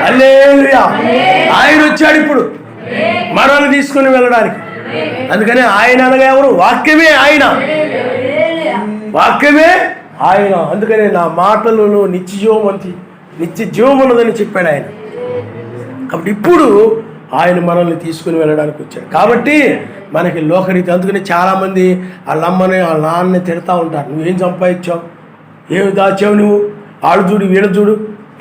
హల్లెలూయా. ఆయన వచ్చాడు ఇప్పుడు మనల్ని తీసుకుని వెళ్ళడానికి. అందుకని ఆయన అనగా ఎవరు? వాక్యమే ఆయన, వాక్యమే ఆయన. అందుకని నా మాటలలో నిత్య జీవం ఉన్నదని చెప్పాడు ఆయన. కాబట్టి ఇప్పుడు ఆయన మనల్ని తీసుకుని వెళ్ళడానికి వచ్చాడు. కాబట్టి మనకి లోకరీతి. అందుకని చాలామంది వాళ్ళ అమ్మని వాళ్ళ నాన్నని తిడతా ఉంటారు. నువ్వేం సంపాదించావు, ఏమి దాచావు, నువ్వు ఆడు చూడు వీడు చూడు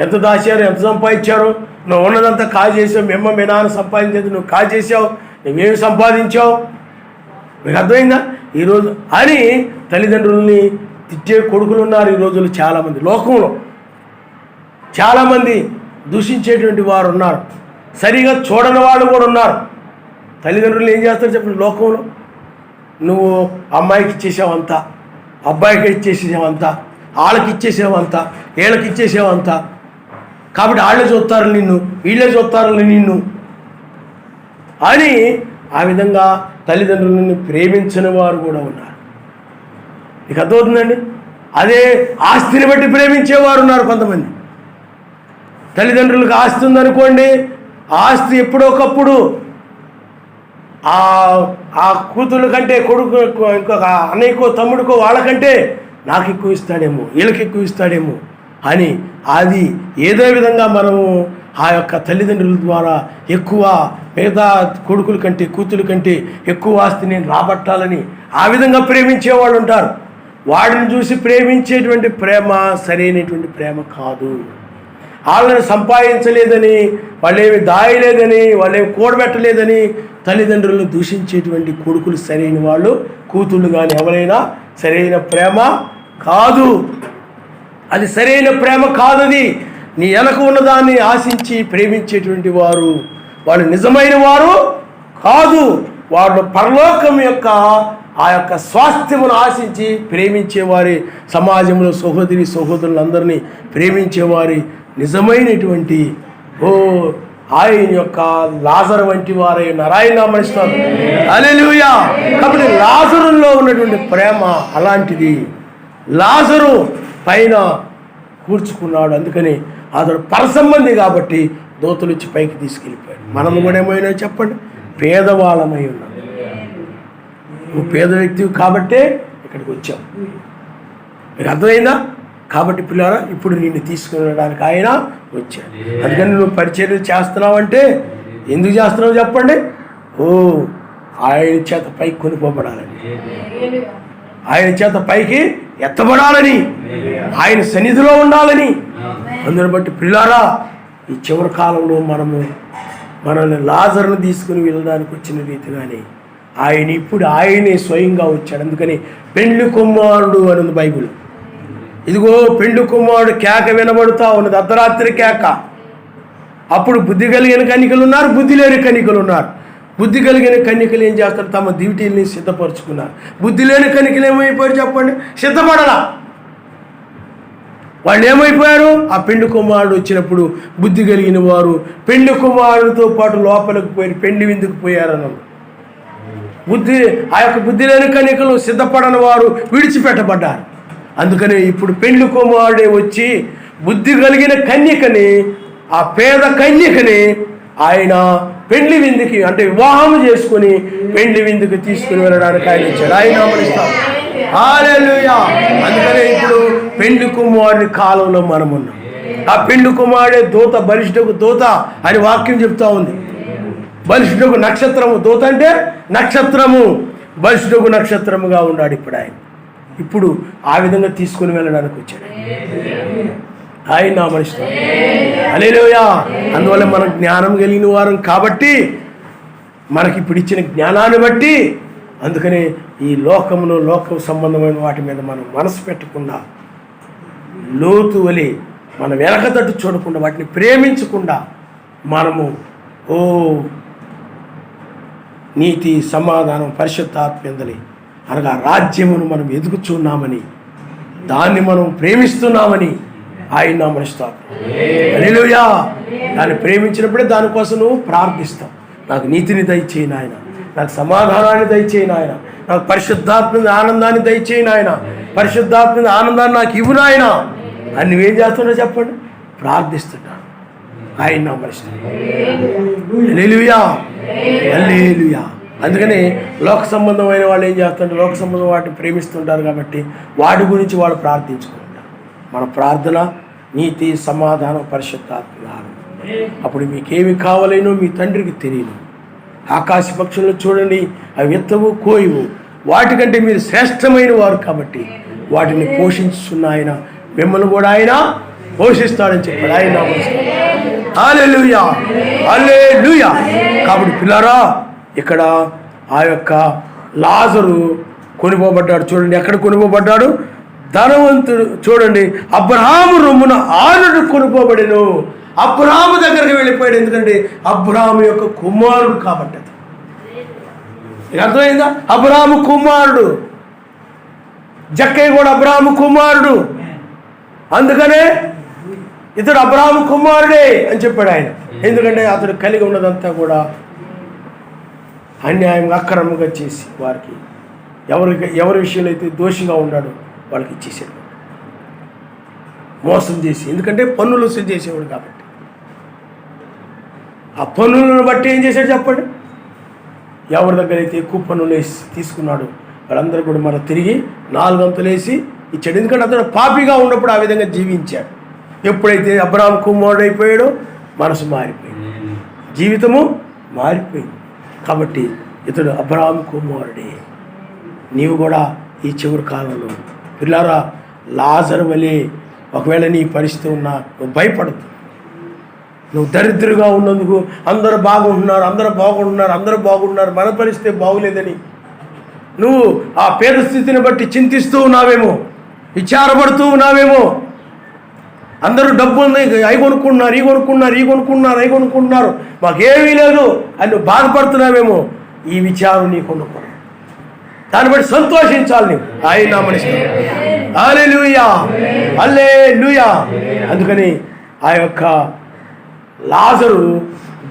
ఎంత దాచారు, ఎంత సంపాదించారు, నువ్వు ఉన్నదంతా కాజేసావు, మీ నాన్న సంపాదించేది నువ్వు కాజేసావు, నువ్వేమి సంపాదించావు, మీకు అర్థమైందా ఈరోజు అని తల్లిదండ్రుల్ని తిట్టే కొడుకులు ఉన్నారు ఈ రోజులు చాలామంది. లోకంలో చాలామంది దూషించేటువంటి వారు ఉన్నారు, సరిగా చూడని వాళ్ళు కూడా ఉన్నారు. తల్లిదండ్రులు ఏం చేస్తారు చెప్పండి? లోకంలో నువ్వు అమ్మాయికి ఇచ్చేసావంతా, అబ్బాయికి ఇచ్చేసేవంతా, వాళ్ళకి ఇచ్చేసేవంతా, వీళ్ళకి ఇచ్చేసేవంతా. కాబట్టి వాళ్ళే చూస్తారు నిన్ను, వీళ్ళే చూస్తారు నిన్ను అని ఆ విధంగా తల్లిదండ్రులను ప్రేమించని వారు కూడా ఉన్నారు. మీకు అర్థమవుతుందండి? అదే ఆస్తిని బట్టి ప్రేమించేవారు ఉన్నారు కొంతమంది. తల్లిదండ్రులకు ఆస్తి ఉందనుకోండి, ఆస్తి ఎప్పుడోకప్పుడు ఆ కూతుళ్ళ కంటే కొడుకు ఇంకొక అన్నయ్యకో తమ్ముడికో వాళ్ళకంటే నాకు ఎక్కువ ఇస్తాడేమో, వీళ్ళకి ఎక్కువ ఇస్తాడేమో అని అది ఏదో విధంగా మనము ఆ యొక్క తల్లిదండ్రుల ద్వారా ఎక్కువ మిగతా కొడుకుల కంటే కూతురు కంటే ఎక్కువ ఆస్తి నేను రాబట్టాలని ఆ విధంగా ప్రేమించేవాళ్ళు ఉంటారు. వాడిని చూసి ప్రేమించేటువంటి ప్రేమ సరైనటువంటి ప్రేమ కాదు. వాళ్ళని సంపాదించలేదని, వాళ్ళేమి దాయలేదని, వాళ్ళేమి కూడబెట్టలేదని తల్లిదండ్రులను దూషించేటువంటి కొడుకులు సరైన వాళ్ళు, కూతుళ్ళు కానీ ఎవరైనా సరైన ప్రేమ కాదు. అది సరైన ప్రేమ కాదు. అది నీ వెనక ఉన్నదాన్ని ఆశించి ప్రేమించేటువంటి వారు వాళ్ళు నిజమైన వారు కాదు. వాళ్ళు పరలోకం యొక్క ఆ యొక్క స్వాస్థ్యమును ఆశించి ప్రేమించేవారి, సమాజంలో సహోదరి సహోదరులందరినీ ప్రేమించేవారి నిజమైనటువంటి ఆయన యొక్క లాజరు వంటి వారై ఉన్నారు. ఆయన నామమున హల్లెలూయా. కాబట్టి లాజరులో ఉన్నటువంటి ప్రేమ అలాంటిది. లాజరు పైన కూర్చుకున్నాడు, అందుకని అతడు పరసంబంధి కాబట్టి దూతలు వచ్చి పైకి తీసుకెళ్ళిపోయాడు. మనము కూడా ఏమైనా చెప్పండి, పేదవాళ్ళమై ఉన్నాం. నువ్వు పేద వ్యక్తివి కాబట్టే ఇక్కడికి వచ్చావు. మీకు అర్థమైందా? కాబట్టి పిల్లరా, ఇప్పుడు నిన్ను తీసుకువెళ్ళడానికి ఆయన వచ్చాడు. అందుకని నువ్వు పరిచర్య చేస్తున్నావంటే ఎందుకు చేస్తున్నావు చెప్పండి? ఆయన చేత పైకి కొనిపోబడాలని, ఆయన చేత పైకి ఎత్తబడాలని, ఆయన సన్నిధిలో ఉండాలని. అందుని బట్టి పిల్లారా, ఈ చివరి కాలంలో మనల్ని లాజరును తీసుకుని వెళ్ళడానికి వచ్చిన రీతిగానే ఆయన ఇప్పుడు ఆయనే స్వయంగా వచ్చాడు. అందుకని పెండ్లి కుమారుడు అని బైబిల్. ఇదిగో పెండ్లి కుమారుడు కేక వినబడుతూ ఉన్నది, అర్ధరాత్రి కేక. అప్పుడు బుద్ధి కలిగిన కన్యకలు ఉన్నారు, బుద్ధి లేని కన్యకలు ఉన్నారు. బుద్ధి కలిగిన కన్యకలు ఏం చేస్తారు? తమ డ్యూటీని సిద్ధపరచుకున్నారు. బుద్ధి లేని కన్యకలు ఏమైపోయారు చెప్పండి? సిద్ధపడాల. వాళ్ళు ఏమైపోయారు? ఆ పెండ్లి కుమారుడు వచ్చినప్పుడు బుద్ధి కలిగిన వారు పెండ్లి కుమారుడితో పాటు లోపలికి పోయి పెండ్లి విందుకు పోయారన్న ఆ యొక్క బుద్ధి లేని కన్యకలు సిద్ధపడని వారు విడిచిపెట్టబడ్డారు. అందుకని ఇప్పుడు పెండ్లి కుమారుడే వచ్చి బుద్ధి కలిగిన కన్యకని, ఆ పేద కన్యకని ఆయన పెండ్లి విందుకి, అంటే వివాహం చేసుకుని పెండ్లి విందుకి తీసుకుని వెళ్ళడానికి ఆయన ఇచ్చాడు. ఆయన నామమున హల్లెలూయా. అందుకనే ఇప్పుడు పెండ్లి కుమారుడి కాలంలో మనం ఉన్నాం. ఆ పెండ్లి కుమారుడే దూత, బలిష్ఠకు దూత అని వాక్యం చెప్తా ఉంది. బలిష్ఠకు నక్షత్రము, దూత అంటే నక్షత్రము, బలిష్ఠకు నక్షత్రముగా ఉన్నాడు ఇప్పుడు ఆయన. ఇప్పుడు ఆ విధంగా తీసుకుని వెళ్ళడానికి వచ్చాడు ఆయన నామమున హల్లెలూయా. అందువల్ల మనం జ్ఞానం కలిగిన వారం కాబట్టి మనకి ఇప్పుడు ఇచ్చిన జ్ఞానాన్ని బట్టి, అందుకనే ఈ లోకమును, లోక సంబంధమైన వాటి మీద మనం మనసు పెట్టకుండా, లోతు వలె మన వెనక తట్టు చూడకుండా, వాటిని ప్రేమించకుండా మనము నీతి, సమాధానం, పరిశుద్ధాత్మ్యందని అనగా రాజ్యమును మనం ఎదుగుచున్నామని, దాన్ని మనం ప్రేమిస్తున్నామని ఆయన నామమున హల్లెలూయా. దాన్ని ప్రేమించినప్పుడే దానికోసం నువ్వు ప్రార్థిస్తావు. నాకు నీతిని దయచేయి నాయన, నాకు సమాధానాన్ని దయచేయి నాయన, నాకు పరిశుద్ధాత్మ ఆనందాన్ని దయచేయి నాయన, పరిశుద్ధాత్మ ఆనందాన్ని నాకు ఇవ్వు నాయన అని నువ్వేం చేస్తున్నావు చెప్పండి? ప్రార్థిస్తున్నాను. ఆయన నామమున హల్లెలూయా, హల్లెలూయా. అందుకని లోక సంబంధమైన వాళ్ళు ఏం చేస్తుంటారు? లోక సంబంధం వాటిని ప్రేమిస్తుంటారు కాబట్టి వాటి గురించి వాళ్ళు ప్రార్థించుకుంటారు. మన ప్రార్థన నీతి, సమాధానం, పరిశుద్ధాత్మ ఆనందం. అప్పుడు మీకేమి కావాలేనో మీ తండ్రికి తెలియను. ఆకాశ పక్షులను చూడండి, అవి ఎత్తవు, కోయవు, వాటికంటే మీరు శ్రేష్టమైన వారు కాబట్టి వాటిని పోషించున్న ఆయన మిమ్మల్ని కూడా ఆయన పోషిస్తాడని చెప్పాడు. ఆయన హల్లెలూయా, హల్లెలూయా. కాబట్టి పిల్లరా, ఇక్కడ ఆ యొక్క లాజరు కొనిపోబడ్డాడు. చూడండి, ఎక్కడ కొనిపోబడ్డాడు? ధనవంతుడు చూడండి, అబ్రహాము రొమ్మున ఆనుడు కొనుకోబడెను. అబ్రహాము దగ్గరికి వెళ్ళిపోయాడు. ఎందుకంటే అబ్రహాము యొక్క కుమారుడు కాబట్టి. అది అర్థమైందా? అబ్రహాము కుమారుడు. జక్కయ్య కూడా అబ్రహాము కుమారుడు. అందుకనే ఇతడు అబ్రహాము కుమారుడే అని చెప్పాడు ఆయన. ఎందుకంటే అతడు కలిగి ఉన్నదంతా కూడా అన్యాయంగా, అక్రమంగా చేసి వారికి ఎవరి విషయంలో అయితే దోషిగా ఉన్నాడో వాళ్ళకి ఇచ్చేసాడు, మోసం చేసి. ఎందుకంటే పన్నులు వసూలు చేసేవాడు కాబట్టి. ఆ పన్నులను బట్టి ఏం చేశాడు చెప్పండి? ఎవరి దగ్గర అయితే ఎక్కువ పన్నులు వేసి తీసుకున్నాడు వాళ్ళందరూ కూడా మనం తిరిగి 4 వంతులు వేసి ఇచ్చాడు. ఎందుకంటే అతడు పాపిగా ఉన్నప్పుడు ఆ విధంగా జీవించాడు. ఎప్పుడైతే అబ్రహాము కుమారుడు అయిపోయాడో మనసు మారిపోయింది, జీవితము మారిపోయింది. కాబట్టి ఇతడు అబ్రహాము కుమారుడే. నీవు కూడా ఈ చివరి కాలంలో పిల్లారా లాజరు వలె ఒకవేళ నీ పరిస్థితి ఉన్నా నువ్వు భయపడద్దు. నువ్వు దరిద్రుగా ఉన్నందుకు అందరూ బాగుంటున్నారు, మన పరిస్థితి బాగులేదని నువ్వు ఆ పేద స్థితిని బట్టి చింతిస్తూ ఉన్నావేమో, విచారపడుతూ ఉన్నావేమో. అందరూ డబ్బు ఉంది, అవి కొనుక్కున్నారు, మాకేమీ లేదు అని నువ్వు బాధపడుతున్నావేమో. ఈ విచారం నీకు ఉండకూడదు. దాన్ని బట్టి సంతోషించాలి నీవు. ఆయన నామనిస్తావు. హల్లెలూయా, హల్లెలూయా. అందుకని ఆ యొక్క లాజరు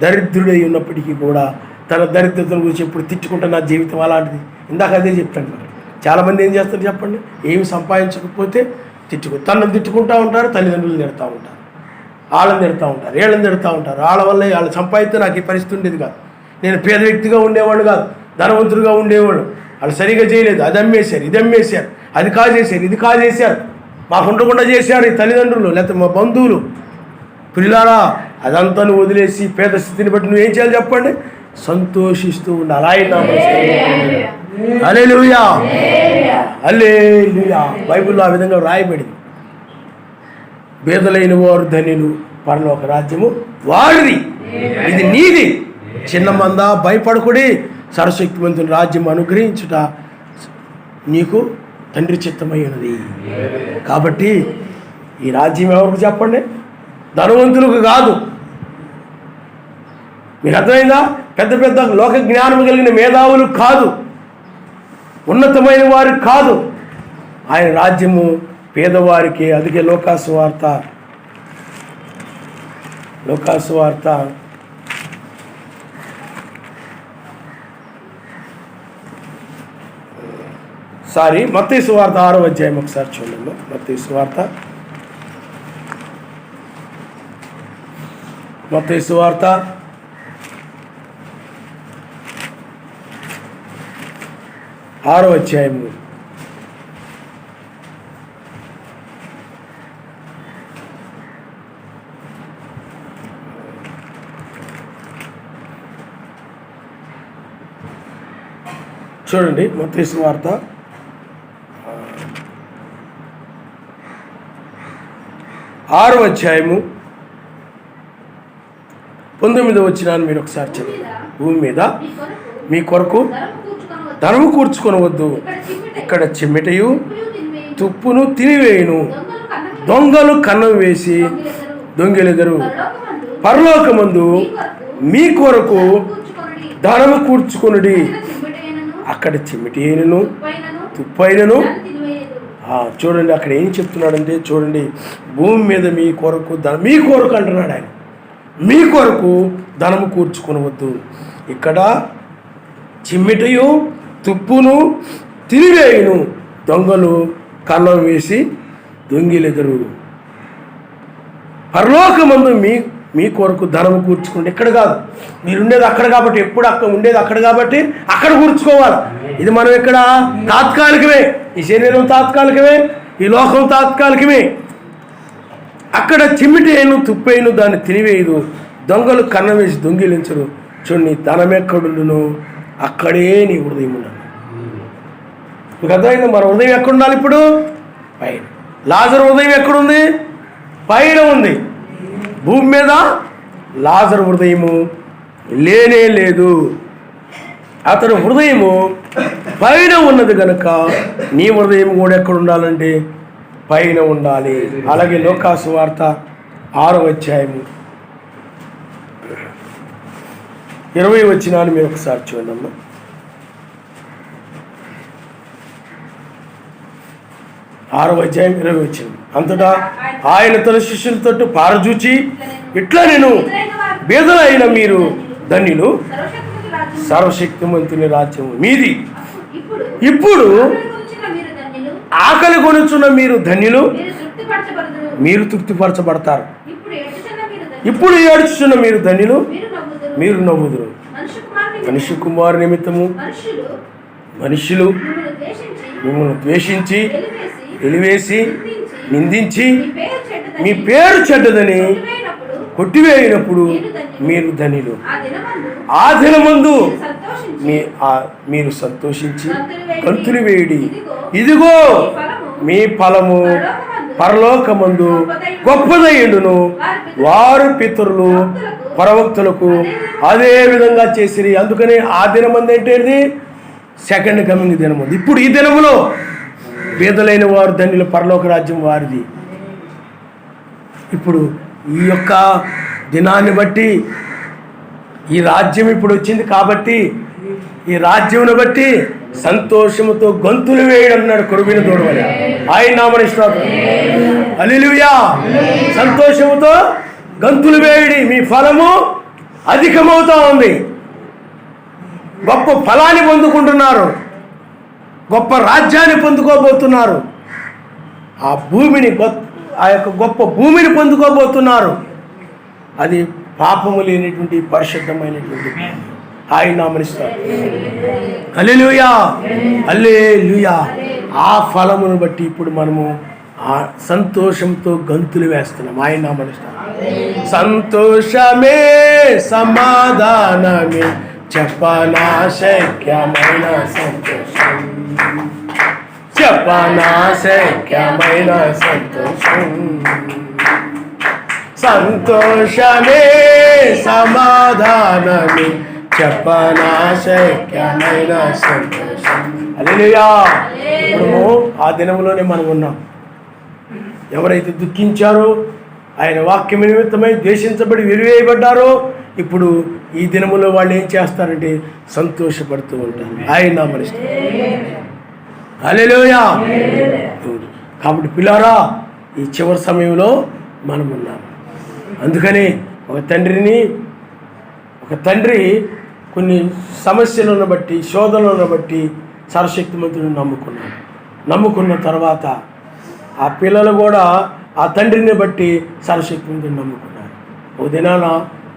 దరిద్రుడై ఉన్నప్పటికీ కూడా తన దరిద్రతను గురించి ఎప్పుడు తిట్టుకుంటా, నా జీవితం అలాంటిది. ఇందాక అదే చెప్తాను. చాలామంది ఏం చేస్తారు చెప్పండి, ఏమి సంపాదించకపోతే తనను తిట్టుకుంటూ ఉంటారు, తల్లిదండ్రులు తిడతా ఉంటారు, వాళ్ళని తిడతా ఉంటారు, వీళ్ళని తిడతా ఉంటారు. వాళ్ళ వల్ల వాళ్ళు సంపాదిస్తే నాకు ఈ పరిస్థితి ఉండేది కాదు, నేను పేద వ్యక్తిగా ఉండేవాడు కాదు, ధనవంతుడిగా ఉండేవాడు. వాళ్ళు సరిగా చేయలేదు, అది అమ్మేశారు, ఇది అమ్మేశారు, అది కాజేశారు, ఇది కాజేశారు, మాకు ఉండకుండా చేశారు ఈ తల్లిదండ్రులు లేకపోతే మా బంధువులు. పిల్లారా, అదంతా నువ్వు వదిలేసి పేద స్థితిని బట్టి నువ్వేం చేయాలి చెప్పండి, సంతోషిస్తూ ఉండాలి. ఆయన హల్లెలూయా, హల్లెలూయా. బైబిల్లో ఆ విధంగా రాయబడింది. పేదలైన వారు ధన్యులు, పరలోక రాజ్యము వారిది, ఇది నీది. చిన్న మంద భయపడకుడి, సర్వశక్తివంతుని రాజ్యం అనుగ్రహించుట నీకు తండ్రి చిత్తమై ఉన్నది. కాబట్టి ఈ రాజ్యం ఎవరికి చెప్పండి, ధనవంతులకు కాదు. మీకు అర్థమైందా? పెద్ద పెద్ద లోక జ్ఞానం కలిగిన మేధావులు కాదు, ఉన్నతమైన వారు కాదు. ఆయన రాజ్యము పేదవారికి. అందుకే లోకాసు వార్త 6వ అధ్యాయం ఒకసారి చూడండి. మత్తయి సువార్త 6వ అధ్యాయము చూడండి. మత్తయి సువార్త 6వ అధ్యాయము 19వ వచనాన్ని మీరు ఒకసారి చదవండి. భూమి మీద మీ కొరకు ధనము కూర్చుకొనవద్దు, ఇక్కడ చిమ్మెటయు తుప్పును తినివేయును, దొంగలు కన్నం వేసి దొంగిలెదరు. పరలోకమందు మీ కొరకు ధనము కూర్చుకొనుడి, అక్కడ చిమ్మెటైనను తుప్పైనను. చూడండి అక్కడ ఏం చెప్తున్నాడంటే, చూడండి, భూమి మీద మీ కొరకు అంటున్నాడు ఆయన. మీ కొరకు ధనము కూర్చుకొనవద్దు, ఇక్కడ చిమ్మెటయు తుప్పును తినివేయును, దొంగలు కన్నం వేసి దొంగిలెదరు. పరలోకమందు మీ కొరకు ధనము కూర్చుకుంటే, ఇక్కడ కాదు, మీరు ఉండేది అక్కడ కాబట్టి, ఎప్పుడు అక్కడ ఉండేది అక్కడ కాబట్టి అక్కడ కూర్చుకోవాలి. ఇది మనం ఇక్కడ తాత్కాలికమే, ఈ శరీరం తాత్కాలికమే, ఈ లోకం తాత్కాలికమే. అక్కడ చిమ్మిటేను తుప్పేను దాన్ని తినివేయదు, దొంగలు కన్నం వేసి దొంగిలించరు. చూడండి, ధనమెక్కడుండును అక్కడే నీ హృదయం ఉండాలి. మీకు అర్థమైంది? మన హృదయం ఎక్కడుండాలి? ఇప్పుడు పైన. లాజరు హృదయం ఎక్కడుంది? పైన ఉంది. భూమి మీద లాజరు హృదయము లేనే లేదు. అతని హృదయము పైన ఉన్నది కనుక నీ హృదయం కూడా ఎక్కడ ఉండాలంటే పైన ఉండాలి. అలాగే లోకాసు వార్త 6వ అధ్యాయము 20వ వచనాన్ని మీరు ఒకసారి చూడండి. 6వ అధ్యాయం 20వ వచనం. అంతటా ఆయన తన శిష్యులతో పారజూచి, ఇట్లా నేను బేదలైన మీరు ధన్యులు, సర్వశక్తిమంతుని రాజ్యము మీది. ఇప్పుడు ఆకలి కొనుచున్న మీరు ధన్యులు, మీరు తృప్తిపరచబడతారు. ఇప్పుడు ఏడ్చుచున్న మీరు ధన్యులు, మీరు నవ్వుదురు. మనిషి కుమారు నిమిత్తము మనుషులు మిమ్మల్ని ద్వేషించి వెలివేసి నిందించి మీ పేరు చెడ్డదని కొట్టివేయినప్పుడు మీరు ధన్యులు. ఆ దినమందు మీరు సంతోషించి గంతులు వేయుడి, ఇదిగో మీ ఫలము పరలోకమందు గొప్పదయ్యుండును. వారు పితరులు ప్రవక్తలకు అదే విధంగా చేసిరి. అందుకని ఆ దినమంది ఏంటంటే సెకండ్ కమింగ్ దినమంది. ఇప్పుడు ఈ దినములో పేదలైన వారు ధన్యుల, పరలోక రాజ్యం వారిది. ఇప్పుడు ఈ యొక్క దినాన్ని బట్టి ఈ రాజ్యం ఇప్పుడు వచ్చింది కాబట్టి ఈ రాజ్యమును బట్టి సంతోషముతో గొంతులు వేయడం అన్నాడు కొరువిన దూడవలె. ఆయన నామమున స్తోత్రం. హల్లెలూయా. సంతోషముతో గంతులు వేయడి, మీ ఫలము అధికమవుతా ఉంది. గొప్ప ఫలాన్ని పొందుకుంటున్నారు, గొప్ప రాజ్యాన్ని పొందుకోబోతున్నారు. ఆ భూమిని, ఆ యొక్క గొప్ప భూమిని పొందుకోబోతున్నారు. అది పాపము లేనిటువంటి పరిశుద్ధమైనటువంటి ఆయన నామమున స్తోత్రం. హల్లెలూయా, హల్లెలూయా. ఆ ఫలమును బట్టి ఇప్పుడు మనము ఆ సంతోషంతో గంతులు వేస్తున్నాం. ఆయన నామమున స్తోత్రం. సంతోషమే సమాధానమే చెప్పనా శక్యమైన సంతోషం, చెప్పనా శక్యమైన సంతోషం. సంతోషమే సమాధానమే చెప్పనా శక్యమైన సంతోషం. హల్లెలూయా. ఇప్పుడు ఆ దినంలోనే మనం ఉన్నాం. ఎవరైతే దుఃఖించారో, ఆయన వాక్యం నిమిత్తమై ద్వేషించబడి వెలివేయబడ్డారో, ఇప్పుడు ఈ దినములో వాళ్ళు ఏం చేస్తారంటే సంతోషపడుతూ ఉంటారు. ఆయన నామమున స్తోత్రం. హల్లెలూయా. కాబట్టి పిల్లారా, ఈ చివరి సమయంలో మనం ఉన్నాం. అందుకని ఒక తండ్రి కొన్ని సమస్యలను బట్టి, శోధనలను బట్టి సర్వశక్తిమంతుడిని నమ్ముకున్న తర్వాత ఆ పిల్లలు కూడా ఆ తండ్రిని బట్టి సర్వశక్తిమంతుడిని నమ్ముకున్నారు. ఓ దినాన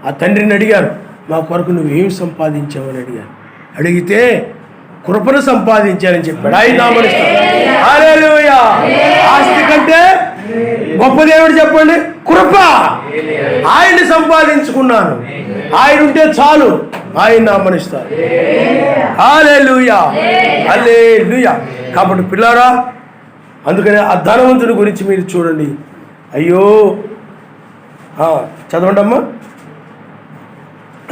ఆ తండ్రిని అడిగారు, మా కొరకు నువ్వేం సంపాదించావని అడిగారు. అడిగితే కృపను సంపాదించారని చెప్పాడు. ఆయన నామమున స్తోత్రం. హల్లెలూయా. ఆస్తి కంటే గొప్ప దేవుడు చెప్పండి, కృప. ఆయన్ని సంపాదించుకున్నాను, ఆయన ఉంటే చాలు. ఆయన నామమున స్తోత్రం. హల్లెలూయా, హల్లెలూయా. కాబట్టి పిల్లారా, అందుకని ఆ ధనవంతుడి గురించి మీరు చూడండి. అయ్యో, చదవండి అమ్మా.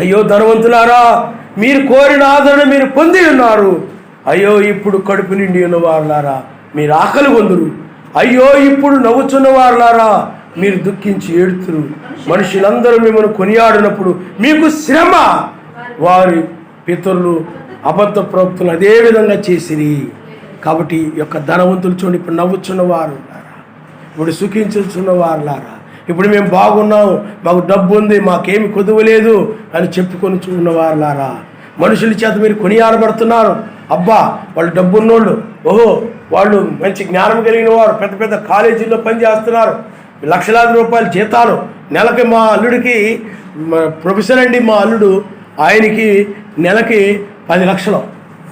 అయ్యో ధనవంతులారా, మీరు కోరిన ఆదరణ మీరు పొంది ఉన్నారు. అయ్యో ఇప్పుడు కడుపు నిండి ఉన్న వారులారా, మీరు ఆకలి పొందురు. అయ్యో ఇప్పుడు నవ్వుచున్న వారులారా, మీరు దుఃఖించి ఏడుతురు. మనుషులందరూ మిమ్మల్ని కొనియాడినప్పుడు మీకు శ్రమ. వారి పితరులు అబద్ధ ప్రవక్తలు అదే విధంగా చేసిరి. కాబట్టి యొక్క ధనవంతులు చూడండి, ఇప్పుడు నవ్వుచున్న వారులారా, ఇప్పుడు సుఖించుచున్న వారులారా, ఇప్పుడు మేము బాగున్నాం, మాకు డబ్బు ఉంది, మాకేమి కొదువలేదు అని చెప్పుకొని ఉన్నవారులారా, మనుషుల చేత మీరు కొనియాడబడుతున్నారు. అబ్బా వాళ్ళు డబ్బు ఉన్నోళ్ళు, ఓహో వాళ్ళు మంచి జ్ఞానం కలిగిన వారు, పెద్ద పెద్ద కాలేజీల్లో పనిచేస్తున్నారు, లక్షలాది రూపాయల జీతాలు. నెలకి మా అల్లుడికి ప్రొఫెసర్ అండి, మా అల్లుడు, ఆయనకి నెలకి 10 లక్షలు.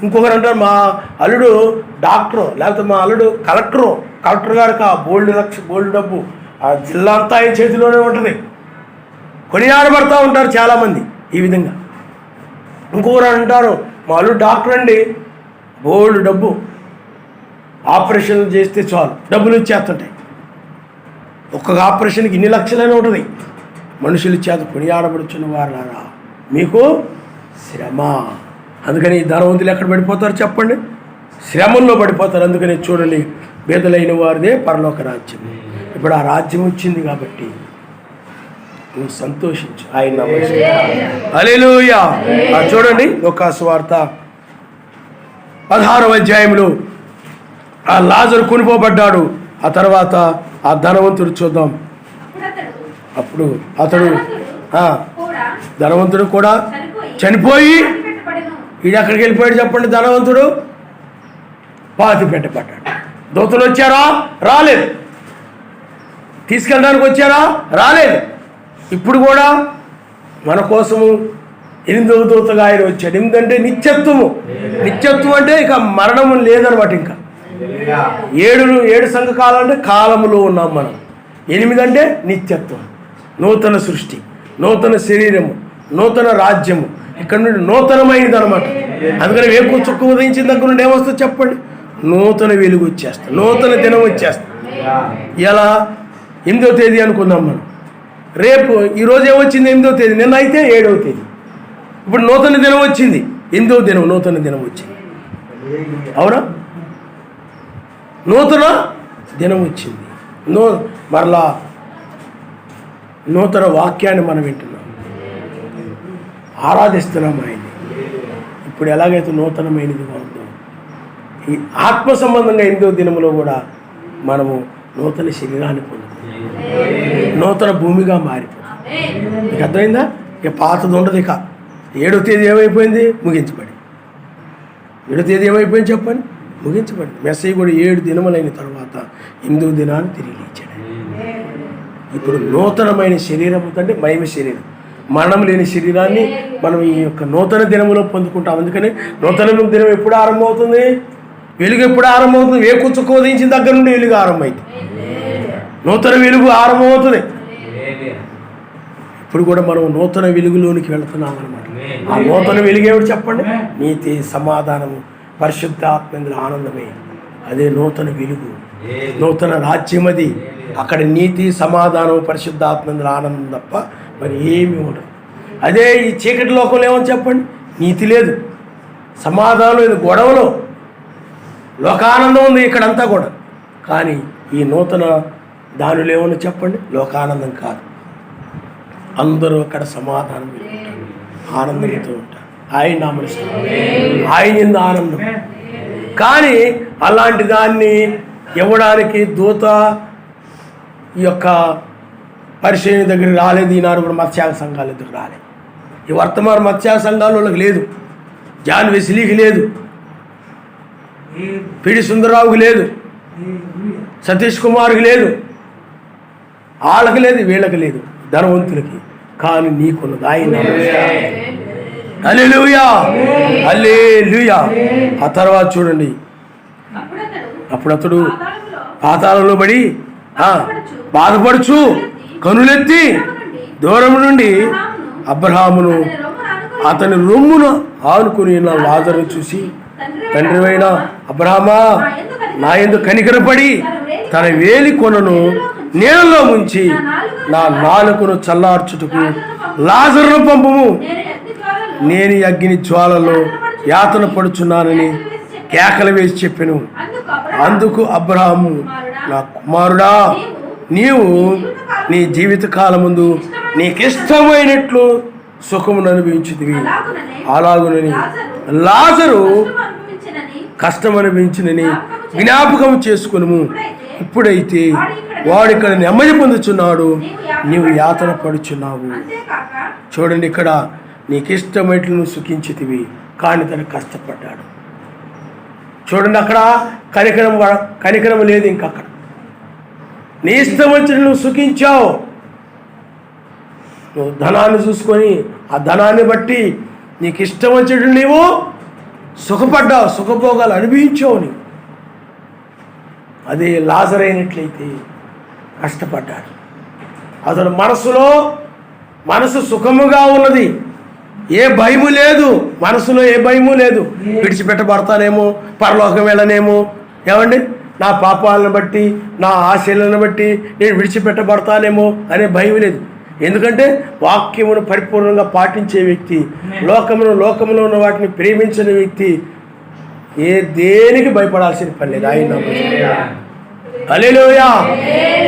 ఇంకొకరు అంటారు మా అల్లుడు డాక్టరు, లేకపోతే మా అల్లుడు కలెక్టర్ గారికి ఆ గోల్డ్ డబ్బు ఆ జిల్లా అంతా ఆయన చేతిలోనే ఉంటుంది. కొనియాడబడతా ఉంటారు చాలామంది ఈ విధంగా. ఇంకొకరు అంటారు మా అల్లుడు డాక్టర్ అండి, గోల్డ్ డబ్బు, ఆపరేషన్లు చేస్తే చాలు డబ్బులు ఇచ్చేస్తుంటాయి. ఒక్కొక్క ఆపరేషన్కి ఇన్ని లక్షలైనా ఉంటుంది. మనుషుల చేత కొనియాడబడుచున్న వారులారా, మీకు శ్రమ. అందుకని ధనవంతులు ఎక్కడ పడిపోతారు చెప్పండి? శ్రమంలో పడిపోతారు. అందుకని చూడండి, పేదలైన వారిదే పరలోక రాజ్యం. ఇప్పుడు ఆ రాజ్యం వచ్చింది కాబట్టి నువ్వు సంతోషించు. ఆయన హల్లెలూయా. చూడండి లూకా సువార్త 16వ అధ్యాయంలో ఆ లాజరు కొనిపోబడ్డాడు. ఆ తర్వాత ఆ ధనవంతుడు చూద్దాం. అప్పుడు అతడు ధనవంతుడు కూడా చనిపోయి, ఎక్కడికి వెళ్ళిపోయాడు చెప్పండి? ధనవంతుడు పాతి పెట్టబడ్డాడు. దూతలు వచ్చారా? రాలేదు. తీసుకెళ్ళడానికి వచ్చారా? రాలేదు. ఇప్పుడు కూడా మన కోసము 8వ దూతగా ఆయన వచ్చాడు. ఎందుకంటే నిత్యత్వం అంటే ఇక మరణము లేదనమాట. ఇంకా 7 సంఘకాలం అంటే కాలములో ఉన్నాం మనం. 8 అంటే నిత్యత్వం, నూతన సృష్టి, నూతన శరీరము, నూతన రాజ్యము, ఇక్కడ నుండి నూతనమైనది అనమాట. అందుకని వేకు చుక్క ఉదయించిన దగ్గర నుండి ఏమొస్తుంది చెప్పండి? నూతన వెలుగు వచ్చేస్తా, నూతన దినం వచ్చేస్తా. ఇలా 8వ తేదీ అనుకుందాం మనం. రేపు ఈరోజు ఏమొచ్చింది? 8వ తేదీ. నిన్న అయితే 7వ తేదీ. ఇప్పుడు నూతన దినం వచ్చింది. 8వ దినం నూతన దినం వచ్చింది. అవునా? నూతన దినం వచ్చింది. మరలా నూతన వాక్యాన్ని మనం వింటున్నాం, ఆరాధిస్తున్నాం ఆయన్ని. ఇప్పుడు ఎలాగైతే నూతనమైనదిగా ఉందో ఈ ఆత్మ సంబంధంగా 8వ దినములో కూడా మనము నూతన శరీరాన్ని పొందుతాం, నూతన భూమిగా మారిపోతాం. మీకు అర్థమైందా? ఇక పాతది ఉండదు. ఇక 7వ తేదీ ఏమైపోయింది? ముగించబడి. 7వ తేదీ ఏమైపోయింది చెప్పండి? ముగించబడి. మెస్సయ్య కూడా 7 దినములైన తర్వాత 8వ దినాన్ని తిరిగి లేచాడు. ఇప్పుడు నూతనమైన శరీరం అంటే మహిమ శరీరం, మరణం లేని శరీరాన్ని మనం ఈ యొక్క నూతన దినములో పొందుకుంటాం. అందుకని నూతన దినం ఎప్పుడు ఆరంభమవుతుంది? వెలుగు ఎప్పుడు ఆరంభమవుతుంది? వేకుచుక్క ఉదయించిన దగ్గర నుండి వెలుగు ఆరంభమైంది. నూతన వెలుగు ఆరంభమవుతుంది. ఇప్పుడు కూడా మనం నూతన వెలుగులోనికి వెళుతున్నాం అన్నమాట. ఆ నూతన వెలుగు ఏమిటి చెప్పండి? నీతి, సమాధానము, పరిశుద్ధాత్మ ఆనందమే. అదే నూతన వెలుగు, నూతన రాజ్యం. అది అక్కడ నీతి, సమాధానం, పరిశుద్ధాత్మ ఆనందం తప్ప మరి ఏమీ ఉండదు. అదే ఈ చీకటి లోకంలో ఏమని చెప్పండి? నీతి లేదు, సమాధానం లేదు, గొడవలు, లోకానందం ఉంది ఇక్కడంతా కూడా. కానీ ఈ నూతన దానిలో ఏమని చెప్పండి? లోకానందం కాదు. అందరూ అక్కడ సమాధానం ఉంటారు, ఆనందంతో ఉంటారు, ఆయన నామనిస్తారు, ఆయన ఆనందం. కానీ అలాంటి దాన్ని ఇవ్వడానికి దూత ఈ యొక్క పరిశీలన దగ్గర రాలేదు. ఈనాడు కూడా మత్స్యాగ సంఘాల దగ్గర రాలేదు. ఈ వర్తమాన మత్స్యాగ సంఘాల వాళ్ళకి లేదు, జాన్ వెస్లీకి లేదు, పిడి సుందరరావుకి లేదు, సతీష్ కుమార్కి లేదు, వాళ్ళకి లేదు, వీళ్ళకి లేదు, ధనవంతులకి. కానీ నీకున్నది ఆయన. హల్లెలూయా, హల్లెలూయా. ఆ తర్వాత చూడండి, అప్పుడు అతడు పాతాళంలో పడి బాధపడుచు కనులెత్తి దూరం నుండి అబ్రహామును అతని రొమ్మును ఆనుకుని లాజరును చూసి, తండ్రివైన అబ్రహామా, నా యందు కనికరపడి తన వేలి కొనను నీళ్ళలో ముంచి నా నాలుకను చల్లార్చుటకు లాజరును పంపుము, నేను అగ్ని జ్వాలలో యాతన పడుచున్నానని కేకలు వేసి చెప్పెను. అందుకు అబ్రహాము, నా కుమారుడా, నీవు నీ జీవిత కాలముందు నీకిష్టమైనట్లు సుఖమును అనుభవించుదివి, అలాగునని లాజరు కష్టం అనుభవించినని జ్ఞాపకం చేసుకును. ఇప్పుడైతే వాడు ఇక్కడ నెమ్మది పొందుచున్నాడు, నీవు యాతన పడుచున్నావు. చూడండి, ఇక్కడ నీకిష్టమైనట్లు నువ్వు సుఖించితివి, కానీ తను కష్టపడ్డాడు. చూడండి, అక్కడ కనికరం లేదు. ఇంకక్కడ నీ ఇష్టం వచ్చిన నువ్వు సుఖించావు. నువ్వు ధనాన్ని చూసుకొని ఆ ధనాన్ని బట్టి నీకు ఇష్టం వచ్చినట్టు నీవు సుఖపడ్డావు, సుఖభోగాలు అనుభవించావు నీవు. అదే లాజరు అయినట్లయితే కష్టపడ్డాడు. అతడు మనసు సుఖముగా ఉన్నది, ఏ భయము లేదు, మనసులో ఏ భయము లేదు. విడిచిపెట్టబడతానేమో, పరలోకం వెళ్ళనేమో, ఏమండి నా పాపాలను బట్టి, నా ఆశలను బట్టి నేను విడిచిపెట్టబడతానేమో అనే భయం లేదు. ఎందుకంటే వాక్యమును పరిపూర్ణంగా పాటించే వ్యక్తి, లోకములో ఉన్న వాటిని ప్రేమించిన వ్యక్తి దేనికి భయపడాల్సిన పని లేదు. ఆయన హల్లెలూయా,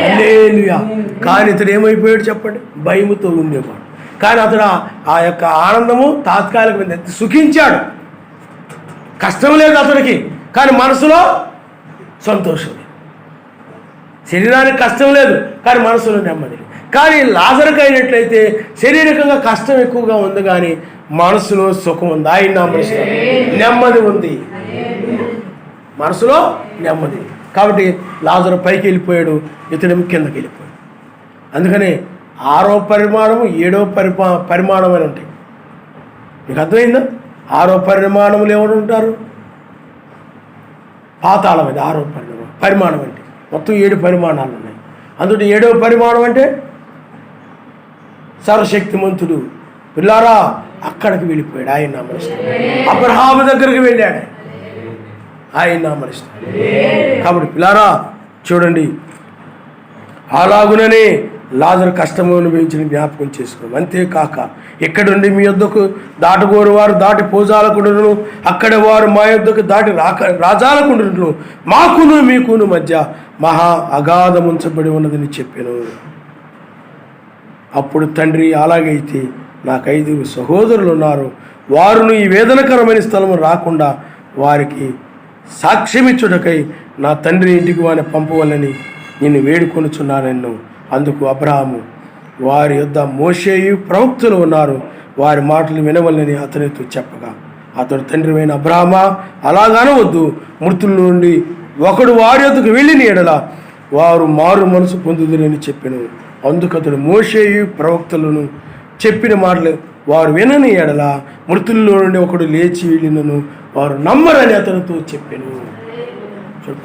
హల్లెలూయా. కానీ ఇతడు ఏమైపోయాడు చెప్పండి? భయముతో ఉండేవాడు. కానీ అతడు ఆ యొక్క ఆనందము తాత్కాలికమైన సుఖించాడు. కష్టం లేదు అతనికి, కానీ మనసులో సంతోషం లేదు. శరీరానికి కష్టం లేదు, కానీ మనసులో నెమ్మది లేదు. కానీ లాజరుకు అయినట్లయితే శారీరకంగా కష్టం ఎక్కువగా ఉంది, కానీ మనసులో సుఖం ఉంది. ఆయన నామమున నెమ్మది ఉంది, మనసులో నెమ్మది. కాబట్టి లాజరు పైకి వెళ్ళిపోయాడు, ఇతడేమో కిందకి వెళ్ళిపోయాడు. అందుకని 6వ పరిమాణము 7వ పరిమాణం అని ఉంటాయి. మీకు అర్థమైందా? 6వ పరిమాణములు ఎవరు ఉంటారు? పాతాళం. అది 6వ పరిమాణం అంటే మొత్తం 7 పరిమాణాలు ఉన్నాయి. అందులో 7వ పరిమాణం అంటే సర్వశక్తిమంతుడు. పిల్లారా, అక్కడికి వెళ్ళిపోయాడు. ఆయన నామనిస్తాడు. అబ్రహాము దగ్గరికి వెళ్ళాడు. ఆయన నామనిస్తాడు. కాబట్టి పిల్లారా, చూడండి, అలాగుననే లాజరు కష్టము అనుభవించిన జ్ఞాపకం చేసుకున్నాం. అంతేకాక ఇక్కడుండి మీ యొద్దకు దాటగోరు వారు దాటి పోజాలకుండును, అక్కడ వారు మా యొద్దకు దాటి రాజాలకుండును, మాకును మీకును మధ్య మహా అగాధం ఉంచబడి ఉన్నదని చెప్పాను. అప్పుడు తండ్రి, అలాగైతే నాకు 5 సహోదరులు ఉన్నారు, వారును ఈ వేదనకరమైన స్థలము రాకుండా వారికి సాక్ష్యమిచ్చుటకై నా తండ్రి ఇంటికి వారిని పంపవలని నిన్ను వేడుకొనుచున్నానన్ను. అందుకు అబ్రహాము, వారి యొద్ద మోషేయు ప్రవక్తలు ఉన్నారు, వారి మాటలు వినవలని అతనితో చెప్పగా, అతడు తండ్రి అయిన అబ్రహామా, అలాగనవద్దు, మృతుల నుండి ఒకడు వారి యొద్దకు వెళ్ళిన ఎడల వారు మారు మనసు పొందుదురని చెప్పెను. అందుకు అతడు మోషేయు ప్రవక్తలను చెప్పిన మాటలు వారు వినని ఎడల మృతుల్లో నుండి ఒకడు లేచి వెళ్ళినను వారు నమ్మరని అతనితో చెప్పాను.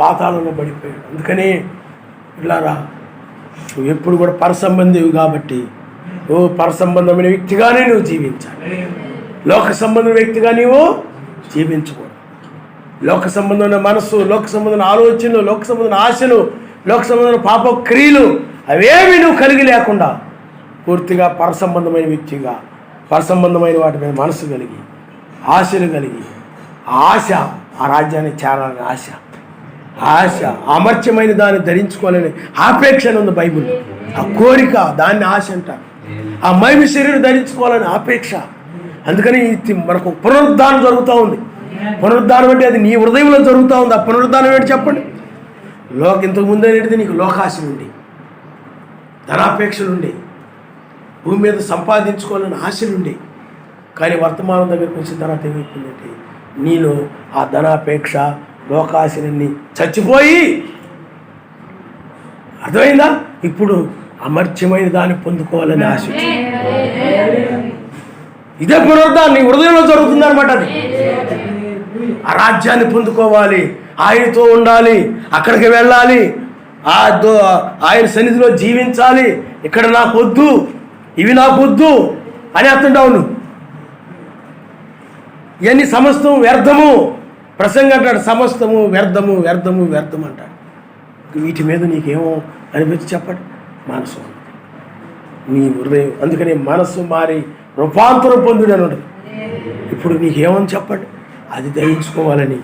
పాతాళంలో పడిపోయాడు. అందుకని ఇలారా, నువ్వు ఎప్పుడు కూడా పరసంబంధివి కాబట్టి పరసంబంధమైన వ్యక్తిగానే నువ్వు జీవించాలి. లోక సంబంధం వ్యక్తిగా నీవు జీవించకూడదు. లోక సంబంధమైన మనస్సు, లోక సంబంధమైన ఆలోచనలు, లోక సంబంధమైన ఆశలు, లోక సంబంధమైన పాప క్రియలు అవేమి నువ్వు కలిగి లేకుండా పూర్తిగా పరసంబంధమైన వ్యక్తిగా, పరసంబంధమైన వాటి మీద మనసు కలిగి, ఆశలు కలిగి, ఆశ, ఆ రాజ్యాన్ని చేరాలని ఆశ, అమర్త్యమైన దాన్ని ధరించుకోవాలని ఆపేక్ష ఉంది బైబిల్. ఆ కోరిక, దాన్ని ఆశ అంటారు. ఆ మహిమ శరీరం ధరించుకోవాలని ఆపేక్ష. అందుకని మనకు పునరుద్ధానం జరుగుతూ ఉంది. పునరుద్ధానం అంటే అది నీ హృదయంలో జరుగుతూ ఉంది. ఆ పునరుద్ధానం ఏంటి చెప్పండి? ఇంతకు ముందు ఏంటిది? నీకు లోకాశలు ఉండి, ధనాపేక్షలుండి, భూమి మీద సంపాదించుకోవాలని ఆశలుండి, కానీ వర్తమానం దగ్గరికి వచ్చిన తర్వాత ఏమైపోయిందంటే నీలో ఆ ధనాపేక్ష, లోకాశలన్నీ చచ్చిపోయి, అర్థమైందా? ఇప్పుడు అమర్త్యమైన దాన్ని పొందుకోవాలని ఆశ. ఇదే పునరుద్ధానం నీ హృదయంలో జరుగుతుంది అనమాట. అది ఆ రాజ్యాన్ని పొందుకోవాలి, ఆయనతో ఉండాలి, అక్కడికి వెళ్ళాలి, ఆయన సన్నిధిలో జీవించాలి. ఇక్కడ నాకు వద్దు, ఇవి నాకు వద్దు అని అంటుంటావు నువ్వు. ఇవన్నీ సమస్తం వ్యర్థము. ప్రసంగం అంటాడు, సమస్తము వ్యర్థము, వ్యర్థము, వ్యర్థం అంటాడు. వీటి మీద నీకేమో అనిపించి చెప్పండి? మనసు, నీ హృదయం. అందుకని మనస్సు మారి రూపాంతరం పొందుడు అని ఉంటుంది. ఇప్పుడు నీకేమని చెప్పండి? అది ధరించుకోవాలని,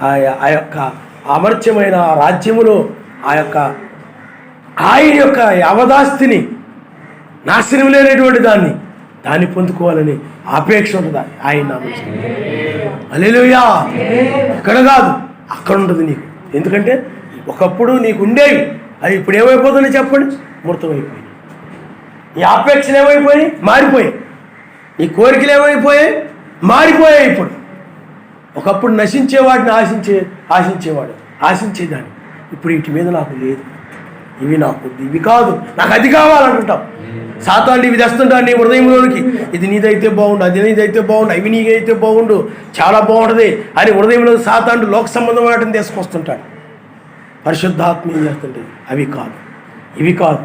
ఆ యొక్క అమర్త్యమైన రాజ్యములో ఆయన యొక్క అవదాస్తిని, నాశనం లేనటువంటి దాన్ని పొందుకోవాలని ఆపేక్ష ఉంటుంది. ఆయన నామం హల్లెలూయా. ఇక్కడ కాదు, అక్కడ ఉంటుంది నీకు. ఎందుకంటే ఒకప్పుడు నీకు ఉండేవి, అది ఇప్పుడు ఏమైపోతుంది చెప్పండి? మృతమైపోయి. నీ ఆపేక్షలు ఏమైపోయాయి? మారిపోయాయి. నీ కోరికలు ఏమైపోయాయి? మారిపోయాయి. ఇప్పుడు ఒకప్పుడు నశించేవాడిని ఆశించేవాడు, ఆశించేదాన్ని. ఇప్పుడు వీటి మీద నాకు లేదు, ఇవి నాకు వద్దు, ఇవి కాదు, నాకు అది కావాలంటుంటాం. సాతాను ఇవి తెస్తుంటాను నీ హృదయంలోనికి. ఇది నీదైతే బాగుండు, అది నీదైతే బాగుండు, ఇవి నీకైతే బాగుండు, చాలా బాగుంటుంది అని హృదయంలో సాతాను లోక సంబంధం వాటిని తీసుకొస్తుంటాడు. పరిశుద్ధాత్మ ఏం చేస్తుంటే అవి కాదు, ఇవి కాదు,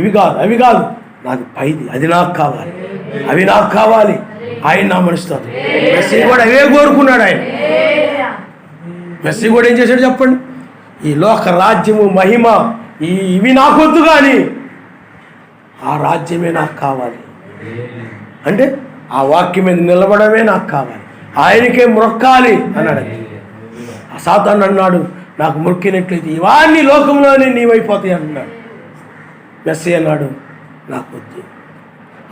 ఇవి కాదు, అవి కాదు, నాకు పైది, అది నాకు కావాలి, అవి నాకు కావాలి. ఆయన నా మనిషితో మెస్సీ కూడా అవే కోరుకున్నాడు. ఆయన మెస్సీ కూడా ఏం చేశాడు చెప్పండి? ఈ లోక రాజ్యము, మహిమ, ఇవి నాకొద్దు, కానీ ఆ రాజ్యమే నాకు కావాలి. అంటే ఆ వాక్యం మీద నిలబడమే నాకు కావాలి, ఆయనకే మొక్కాలి అన్నాడు. ఆ సాతాను అన్నాడు, నాకు మొక్కినట్లయితే ఇవన్నీ లోకంలోనే నీవైపోతాయి అన్నాడు. మెస్సీ అన్నాడు, నాకు వద్దు.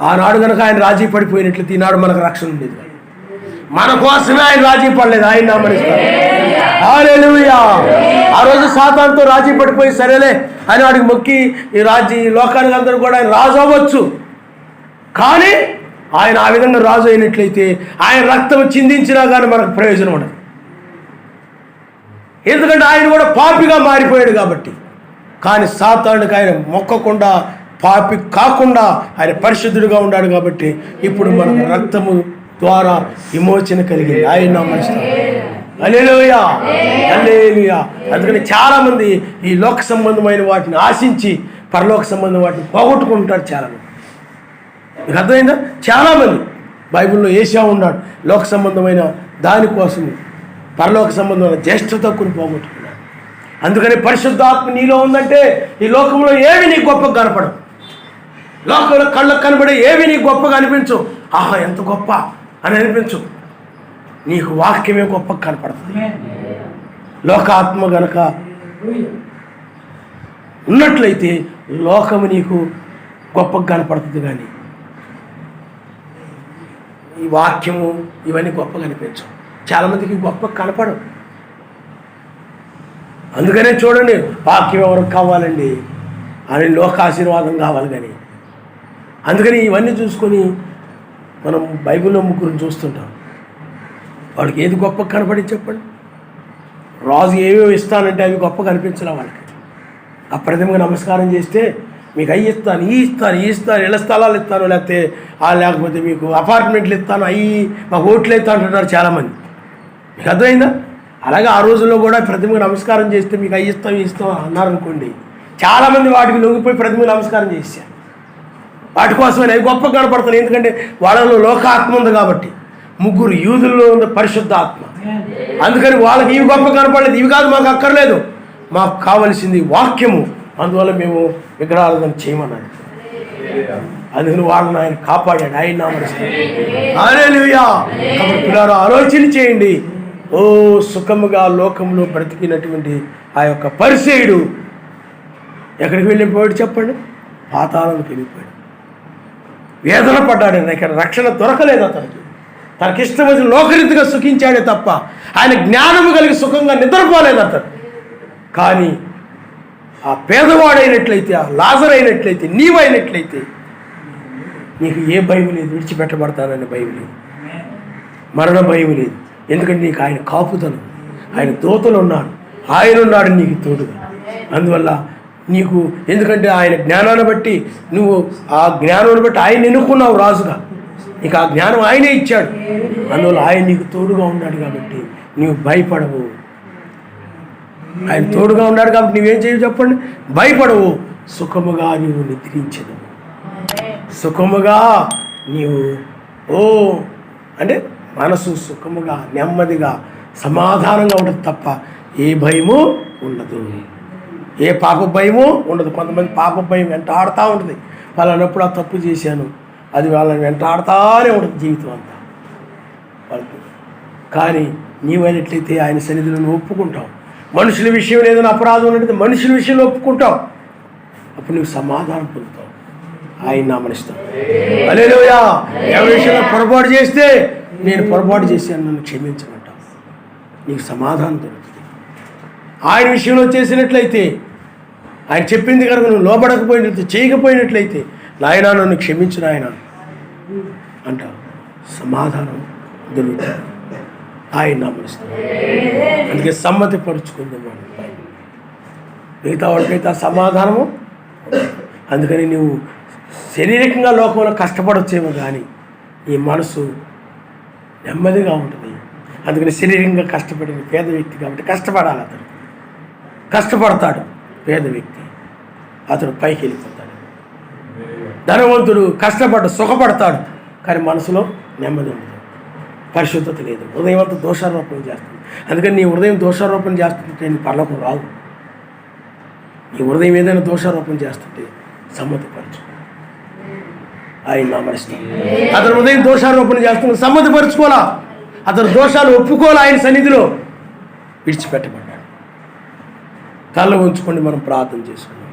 ఆనాడు కనుక ఆయన రాజీ పడిపోయినట్లయితే ఈనాడు మనకు రక్షణ ఉండేది. మన కోసమే ఆయన రాజీ పడలేదు, ఆయన నామనిస్తాడు. హల్లెలూయా. ఆ రోజు సాతానుతో రాజీ పడిపోయి సరేలే అని వాడికి మొక్కి ఈ లోకానికి అందరూ కూడా ఆయన రాజు అవ్వచ్చు. కానీ ఆయన ఆ విధంగా రాజు అయినట్లయితే ఆయన రక్తం చిందించినా కానీ మనకు ప్రయోజనం ఉండదు. ఎందుకంటే ఆయన కూడా పాపిగా మారిపోయాడు కాబట్టి. కానీ సాతానుడికి ఆయన మొక్కకుండా, పాపి కాకుండా ఆయన పరిశుద్ధుడిగా ఉన్నాడు కాబట్టి ఇప్పుడు మనకు రక్తము ద్వారా విమోచన కలిగింది. ఆయన నామమున హల్లెలూయా, హల్లెలూయా. అందుకని చాలామంది ఈ లోక సంబంధమైన వాటిని ఆశించి పరలోక సంబంధం వాటిని పోగొట్టుకుంటారు చాలామంది. మీకు అర్థమైందా? చాలామంది బైబిల్లో ఏషియా ఉన్నాడు, లోక సంబంధమైన దానికోసం పరలోక సంబంధమైన జ్యేష్ఠతక్కుని పోగొట్టుకున్నాడు. అందుకని పరిశుద్ధాత్మ నీలో ఉందంటే ఈ లోకంలో ఏవి నీకు గొప్పగా కనపడవు. లోకంలో కళ్ళకు కనబడే ఏవి నీకు గొప్పగా అనిపించు. ఆహా ఎంత గొప్ప అని అనిపించు. నీకు వాక్యమే గొప్పగా కనపడుతుంది. లోకాత్మ గనక ఉన్నట్లయితే లోకము నీకు గొప్పగా కనపడుతుంది. కానీ ఈ వాక్యము ఇవన్నీ గొప్పగా అనిపించవు. చాలామందికి గొప్పగా కనపడవు. అందుకనే చూడండి, వాక్యం ఎవరికి కావాలండి అని లోక ఆశీర్వాదం కావాలి. కానీ అందుకని ఇవన్నీ చూసుకొని మనం బైబిల్లో ముగ్గురిని చూస్తుంటాం. వాడికి ఏది గొప్పగా కనపడి చెప్పండి. రాజు ఏవేవి ఇస్తానంటే అవి గొప్పగా కనిపించలే వాళ్ళకి. అప్రతిమగా నమస్కారం చేస్తే మీకు అవి ఇస్తాను, ఈ ఇస్తాను, ఇళ్ళ స్థలాలు ఇస్తాను, లేకపోతే మీకు అపార్ట్మెంట్లు ఇస్తాను, మాకు ఓట్లు ఇస్తాను అంటున్నారు చాలామంది. మీకు అర్థమైందా? అలాగే ఆ రోజుల్లో కూడా ప్రతిమకు నమస్కారం చేస్తే మీకు అవి ఇస్తాం అన్నారనుకోండి, చాలామంది వాటికి లొంగిపోయి ప్రతిమకు నమస్కారం చేశారు. వాటి కోసమని అవి గొప్పగా కనపడుతున్నాయి. ఎందుకంటే వాళ్ళలో లోకాత్మ ఉంది కాబట్టి. ముగ్గురు యూదుల్లో ఉంది పరిశుద్ధ ఆత్మ. అందుకని వాళ్ళకి ఇవి గొప్ప కనపడలేదు. ఇవి కాదు మాకు అక్కర్లేదు, మాకు కావలసింది వాక్యము. అందువల్ల మేము విగ్రహాలను చేయమన్నాడు. అందుకని వాళ్ళని ఆయన కాపాడాడు. ఆయన నామస్తున్నారు. హల్లెలూయా. కాబట్టి పిల్లలు ఆలోచన చేయండి. ఓ సుఖముగా లోకంలో బ్రతికినటువంటి ఆ యొక్క పరిసేయుడు ఎక్కడికి వెళ్ళిపోయాడు చెప్పండి? పాతాళానికి వెళ్ళిపోయాడు. వేదన పడ్డాడు. ఇక్కడ రక్షణ దొరకలేదు అతనికి. తనకిష్టం వచ్చిన లోకరీతిగా సుఖించాడే తప్ప ఆయన జ్ఞానము కలిగి సుఖంగా నిద్రపోలేదు అతను. కానీ ఆ పేదవాడైనట్లయితే, ఆ లాజర్ అయినట్లయితే, నీవైనట్లయితే నీకు ఏ భయం లేదు. విడిచిపెట్టబడతానని భయం లేదు, మరణ భయం లేదు. ఎందుకంటే నీకు ఆయన కాపుదలు, ఆయన దూతలు ఉన్నారు, ఆయన ఉన్నాడు నీకు తోడుగా. అందువల్ల నీకు, ఎందుకంటే ఆయన జ్ఞానాన్ని బట్టి నువ్వు ఆ జ్ఞానాన్ని బట్టి ఆయన ఎన్నుకున్నావు రాజుగా. నీకు ఆ జ్ఞానం ఆయనే ఇచ్చాడు. అందువల్ల ఆయన నీకు తోడుగా ఉన్నాడు కాబట్టి నీవు భయపడవు. ఆయన తోడుగా ఉన్నాడు కాబట్టి నువ్వేం చేయవు చెప్పండి? భయపడవు. సుఖముగా నీవు నిద్రించదు. సుఖముగా నీవు అంటే మనసు సుఖముగా, నెమ్మదిగా, సమాధానంగా ఉండదు తప్ప ఏ భయము ఉండదు. ఏ పాప భయము ఉండదు. కొంతమంది పాప భయం వెంటాడుతూ ఉంటుంది. వాళ్ళనప్పుడు ఆ తప్పు చేశాను, అది వాళ్ళని వెంటాడుతూనే ఉంటుంది జీవితం అంతా వాళ్ళకి. కానీ నీవైనట్లయితే ఆయన సన్నిధిలో నువ్వు ఒప్పుకుంటావు. మనుషుల విషయం ఏదైనా అపరాధం ఉన్నట్టు మనుషుల విషయంలో ఒప్పుకుంటావు. అప్పుడు నువ్వు సమాధానం పొందుతావు. ఆయన నామనిస్తావు. హల్లెలూయా. ఎవరి విషయంలో పొరపాటు చేస్తే నేను పొరపాటు చేశాను, నన్ను క్షమించమంటావు. నీకు సమాధానం దొరుకుతుంది. ఆయన విషయంలో చేసినట్లయితే, ఆయన చెప్పింది కనుక నువ్వు లోబడకపోయినట్లయితే, చేయకపోయినట్లయితే, నాయనా నన్ను క్షమించు నాయన అంటావు. సమాధానం దొరుకుతుంది. ఆయన నామనిస్తావు. అందుకే సమ్మతి పరుచుకుందాం మనం. మిగతా వాడికైతే ఆ సమాధానము. అందుకని నువ్వు శారీరకంగా లోకంలో కష్టపడవచ్చేమో కానీ ఈ మనసు నెమ్మదిగా ఉంటుంది. అందుకని శరీరంగా కష్టపడిన పేద వ్యక్తి కాబట్టి కష్టపడాలి. అతను కష్టపడతాడు. పేద వ్యక్తి అతడు పైకి వెళ్ళిపోతాడు. ధనవంతుడు కష్టపడ్డ సుఖపడతాడు, కానీ మనసులో నెమ్మది ఉండదు, పరిశుద్ధత లేదు. హృదయం అంతా దోషారోపణ చేస్తుంది. అందుకని నీ హృదయం దోషారోపణ చేస్తుంటే నీ పరలోకం రావు. నీ హృదయం ఏదైనా దోషారోపణ చేస్తుంటే సమ్మతిపరచు. ఆయన నామనిస్తాడు. అతను హృదయం దోషారోపణ చేస్తున్న సమ్మతిపరచుకోవాలా. అతను దోషాలు ఒప్పుకోవాలి. ఆయన సన్నిధిలో విడిచిపెట్టబడ్డాడు. తల ఉంచుకొని మనం ప్రార్థన చేసుకున్నాం.